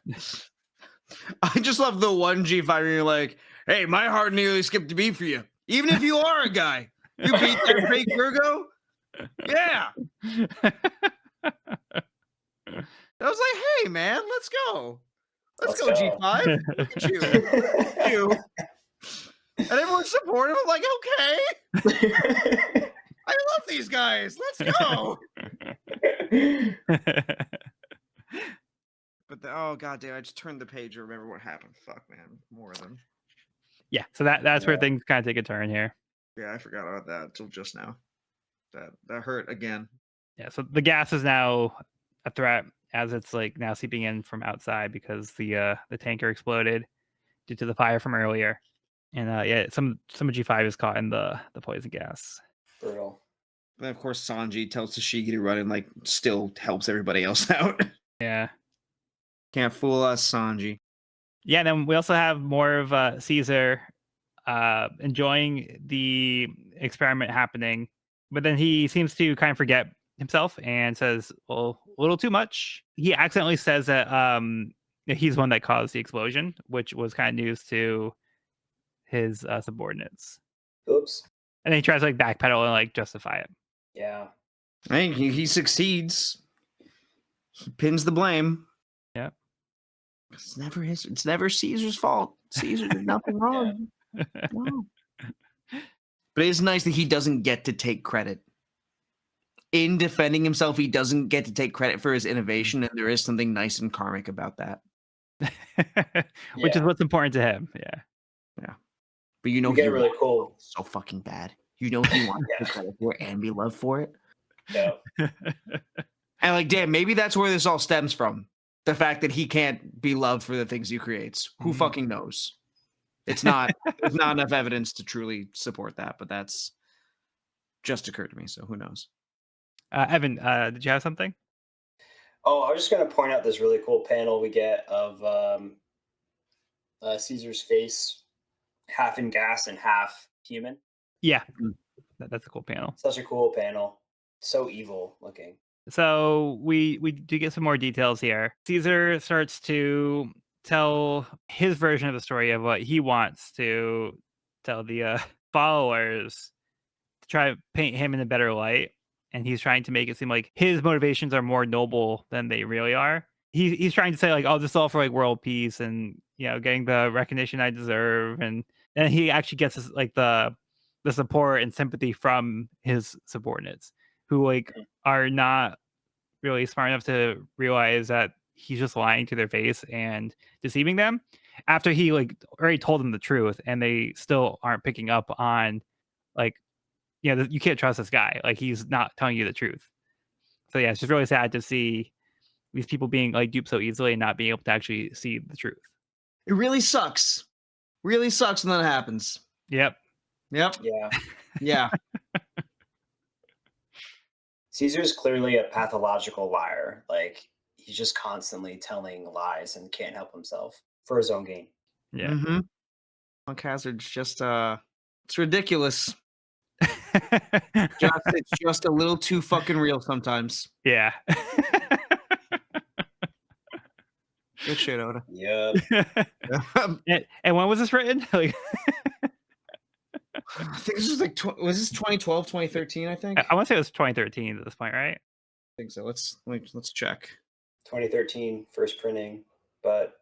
I just love the one G5 and you're like, hey, my heart nearly skipped a beat for you. Even if you are a guy. You beat that fake Vergo? Yeah. I was like, hey man, let's go. Let's go, go. G5. Look at you. Look at you. And everyone's supportive. I'm like, okay. I love these guys. Let's go. But oh god damn, I just turned the page to remember what happened. Fuck man. More of them. Yeah, so that's where Yeah. things kind of take a turn here. Yeah, I forgot about that until just now. That hurt again. Yeah, so the gas is now a threat as it's like now seeping in from outside because the tanker exploded due to the fire from earlier. And yeah, some of G5 is caught in the poison gas. Brutal. And of course Sanji tells Tashigi to run and like still helps everybody else out. Yeah. Can't fool us, Sanji. Yeah, and then we also have more of Caesar enjoying the experiment happening, but then he seems to kind of forget himself and says, "Well, a little too much." He accidentally says that he's one that caused the explosion, which was kind of news to his subordinates. Oops. And then he tries to like backpedal and like justify it. Yeah. I think he succeeds. He pins the blame. Yeah. It's never his. It's never Caesar's fault. Caesar did nothing wrong. No. But it's nice that he doesn't get to take credit. In defending himself, he doesn't get to take credit for his innovation, and there is something nice and karmic about that. Which is Yeah. what's important to him. Yeah. Yeah. But We he get a really cool. so fucking bad. He wants to Yeah. take credit for it and be loved for it. Yeah. And like, damn, maybe that's where this all stems from. The fact that he can't be loved for the things he creates. Who Mhm. fucking knows? It's not, there's not enough evidence to truly support that, but that's just occurred to me. So who knows? Evan, did you have something? Oh, I was just gonna point out this really cool panel we get of Caesar's face, half in gas and half human. Yeah, Mm. that's a cool panel. Such a cool panel. So evil looking. So we do get some more details here. Caesar starts to tell his version of the story of what he wants to tell the followers to try to paint him in a better light, and he's trying to make it seem like his motivations are more noble than they really are. He's trying to say like, oh, this is all for like world peace and getting the recognition I deserve, and he actually gets this, like the support and sympathy from his subordinates who like are not really smart enough to realize that he's just lying to their face and deceiving them after he like already told them the truth and they still aren't picking up on like you can't trust this guy, like he's not telling you the truth. So yeah, it's just really sad to see these people being like duped so easily and not being able to actually see the truth. It really sucks. Really sucks when that happens. Yep. Yep. Yeah. Yeah. Caesar's clearly a pathological liar. Like he's just constantly telling lies and can't help himself for his own gain. Yeah. Mm-hmm. Punk Hazard's just it's ridiculous. It's just a little too fucking real sometimes. Yeah. Good shit, Oda. Yep. And when was this written? Like, I think this was like was this 2012, 2013, I think? I want to say it was 2013 at this point, right? I think so. Let's check. 2013 first printing, but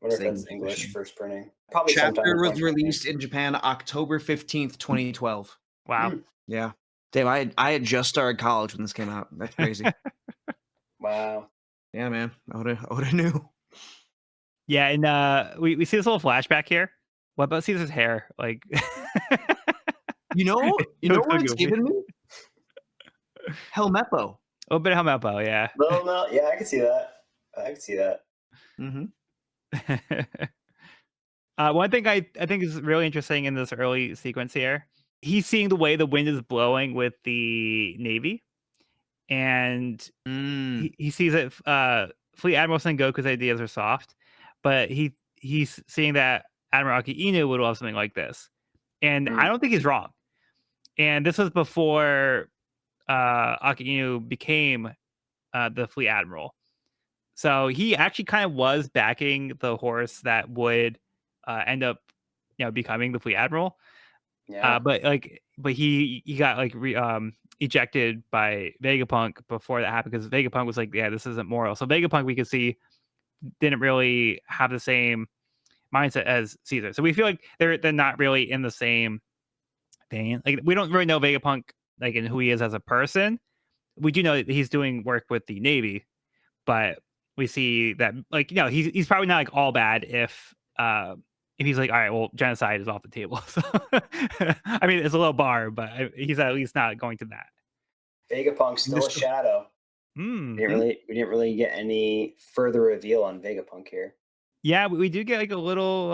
Wonder if that's English English edition. first printing. Probably sometime Chapter in was 2020. released in Japan October 15th, 2012. Wow. Mm, Yeah. Damn, I had just started college when this came out. That's crazy. wow. Yeah, man. I would've knew. Yeah, and we see this little flashback here. What about Caesar's hair? Like, You know it you know looks so what it's goofy. given me? Helmeppo. A little bit of Helmeppo, yeah. Little Mel, yeah, I can see that. I can see that. Mhm. One thing I think is really interesting in this early sequence here, he's seeing the way the wind is blowing with the Navy, and Mm. he sees that Fleet Admiral Sengoku's ideas are soft, but he's seeing that Admiral Aki Inu would love something like this. And I Mm, don't think he's wrong. And this was before Aki Inu became the Fleet Admiral. So he actually kind of was backing the horse that would end up, becoming the Fleet Admiral. yeah. But he got like ejected by Vegapunk before that happened because Vegapunk was like, yeah, this isn't moral. So Vegapunk we could see didn't really have the same mindset as Caesar. So we feel like they're not really in the same vein. Like we don't really know Vegapunk like and who he is as a person. We do know that he's doing work with the Navy, but we see that like he's probably not like all bad if he's like, all right, well, genocide is off the table. So, I mean, it's a low bar, but he's at least not going to that. Vegapunk's still a Mr. shadow. Mm-hmm. We didn't really get any further reveal on Vegapunk here. Yeah, we do get like a little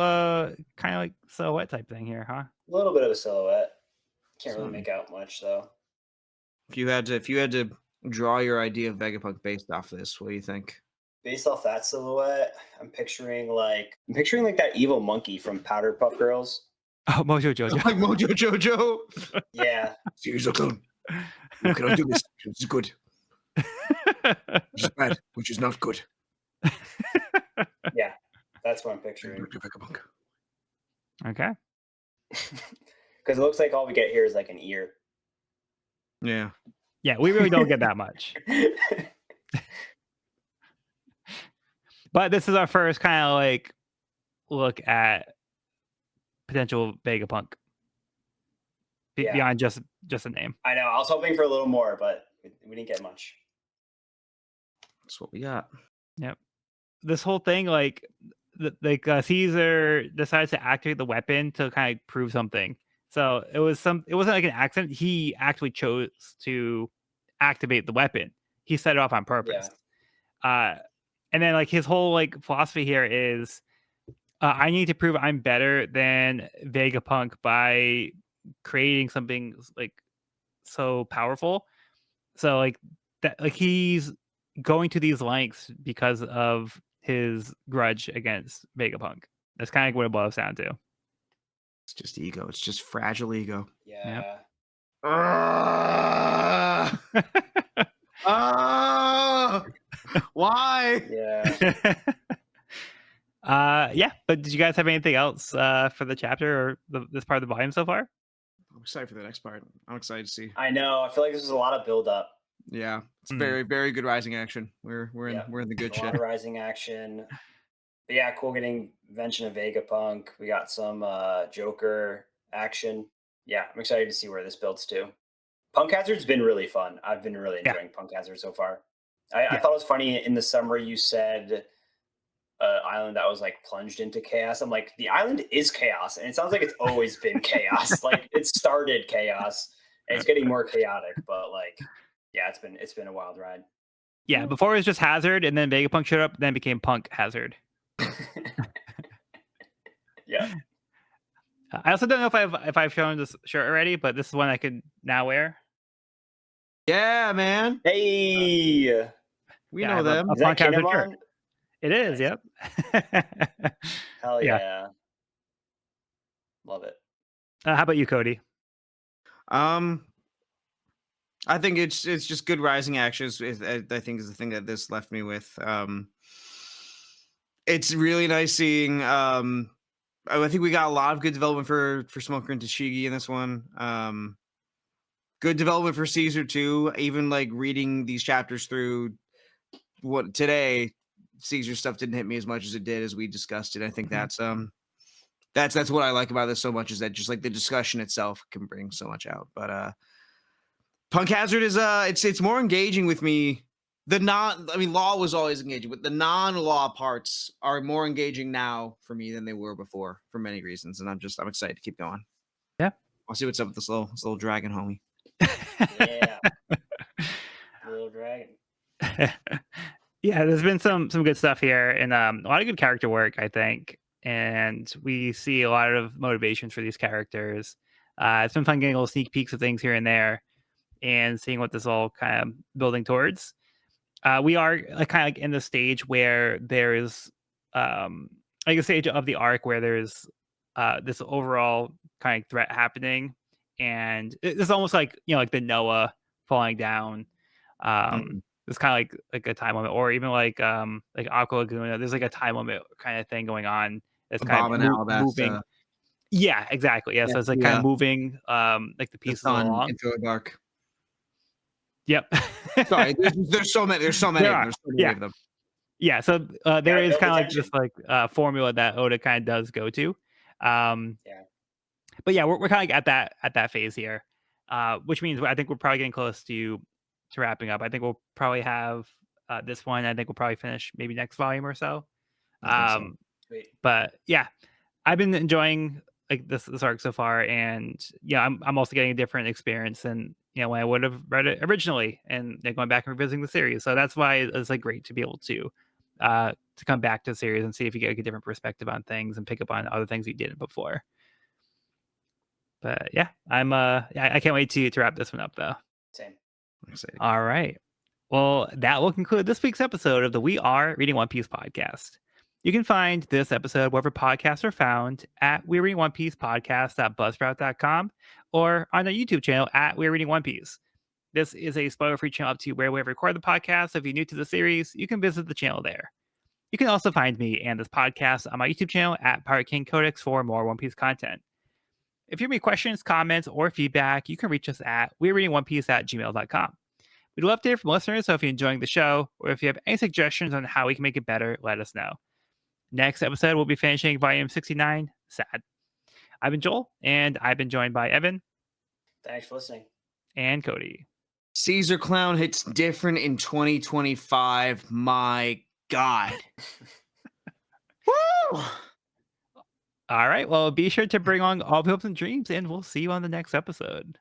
kind of like silhouette type thing here, huh? A little bit of a silhouette. Can't really Something. make out much though. If you had to draw your idea of Vegapunk based off this, what do you think? Based off that silhouette, I'm picturing like that evil monkey from Powder Puff Girls. Oh, Mojo Jojo. Like Mojo Jojo. Yeah, Caesar-kun, you cannot do this. This is good. Which is bad, which is not good. yeah, that's what I'm Bring picturing. back to Vegapunk. Okay. Because it looks like all we get here is like an ear. Yeah. Yeah, we really don't get that much. But this is our first kind of like look at potential Vegapunk Yeah. beyond just a name. I know. I was hoping for a little more, but we didn't get much. That's what we got. Yep. This whole thing, like, Caesar decides to activate the weapon to kind of prove something. So it wasn't like an accident. He actually chose to activate the weapon. He set it off on purpose. Yeah. And then like his whole like philosophy here is, I need to prove I'm better than Vegapunk by creating something like so powerful. So like that, like he's going to these lengths because of his grudge against Vegapunk. That's kind of what it boils down to. It's just ego. It's just fragile ego. Yeah. Why? Yeah. Yeah. But did you guys have anything else for the chapter or this part of the volume so far? I'm excited for the next part. I'm excited to see. I know. I feel like this is a lot of build up. Yeah, it's Mhm. very, very good rising action. We're in Yep. the good A shit. lot of rising action. But yeah, cool getting mention of Vegapunk. We got some Joker action. Yeah, I'm excited to see where this builds to. Punk Hazard's been really fun. I've been really Yeah. enjoying Punk Hazard so far. I Yeah. thought it was funny in the summary you said island that was like plunged into chaos. I'm like, the island is chaos, and it sounds like it's always been chaos. Like it started chaos, and it's getting more chaotic. But like, yeah, it's been a wild ride. Yeah, before it was just Hazard, and then Vegapunk showed up, then it became Punk Hazard. Yeah. I also don't know if I've shown this shirt already, but this is one I could now wear. Yeah, man. Hey, We Yeah, I know have them. a is that Punk Hazard shirt. Kinemon? It is, Nice. yep. Hell Yeah. yeah. Love it. How about you, Cody? I think it's just good rising actions. I think is the thing that this left me with. It's really nice seeing. I think we got a lot of good development for Smoker and Tashigi in this one. Good development for Caesar too. Even like reading these chapters through today, Caesar stuff didn't hit me as much as it did as we discussed it. I think that's what I like about this so much, is that just like the discussion itself can bring so much out. But Punk Hazard is it's more engaging with me. Law was always engaging, but the non-law parts are more engaging now for me than they were before for many reasons, and I'm excited to keep going. Yeah. I'll see what's up with this little dragon homie. Yeah. Little dragon. Yeah, there's been some good stuff here, and a lot of good character work, I think. And we see a lot of motivations for these characters. It's been fun getting little sneak peeks of things here and there, and seeing what this all kind of building towards. We are kind of like in the stage where there's like a stage of the arc where there's this overall kind of threat happening, and it's almost like, like the Noah falling down. Mhm. It's kind of like a time limit, or even like Aqua Laguna. There's like a time limit kind of thing going on. It's kind Bob of and moving. Alabasta. Yeah, exactly. Yeah, Yeah, so it's like kind of yeah. moving like the The pieces sun along. into the dark. Yep. Sorry, there's so many. There's so many There of them. are. There's so many Yeah. of them. Yeah, so there Gotta is build the kind of like this tension. formula that Oda kind of does go to. Yeah. But yeah, we're kind of like at that phase here, which means I think we're probably getting close to wrapping up. I think we'll probably have this one. I think we'll probably finish maybe next volume or so. I think so. Sweet. But yeah, I've been enjoying like this arc so far, and yeah, I'm also getting a different experience than when I would have read it originally, and going back and revisiting the series. So that's why it's like great to be able to come back to the series and see if you get like, a different perspective on things and pick up on other things you didn't before. But yeah, I can't wait to wrap this one up though. Same. I'm excited. All right. Well, that will conclude this week's episode of the We Are Reading One Piece podcast. You can find this episode wherever podcasts are found at We Reading One Piece podcast.buzzsprout.com or on our YouTube channel at We're Reading One Piece. This is a spoiler-free channel up to where we record the podcast. So if you're new to the series, you can visit the channel there. You can also find me and this podcast on my YouTube channel at Pirate King Codex for more One Piece content. If you have any questions, comments, or feedback, you can reach us at werereadingonepiece@gmail.com. We'd love to hear from listeners, so if you're enjoying the show, or if you have any suggestions on how we can make it better, let us know. Next episode, we'll be finishing Volume 69, S.A.D. I've been Joel, and I've been joined by Evan. Thanks for listening. And Cody. Caesar Clown hits different in 2025. My God. Woo! All right, well, be sure to bring on all the hopes and dreams, and we'll see you on the next episode.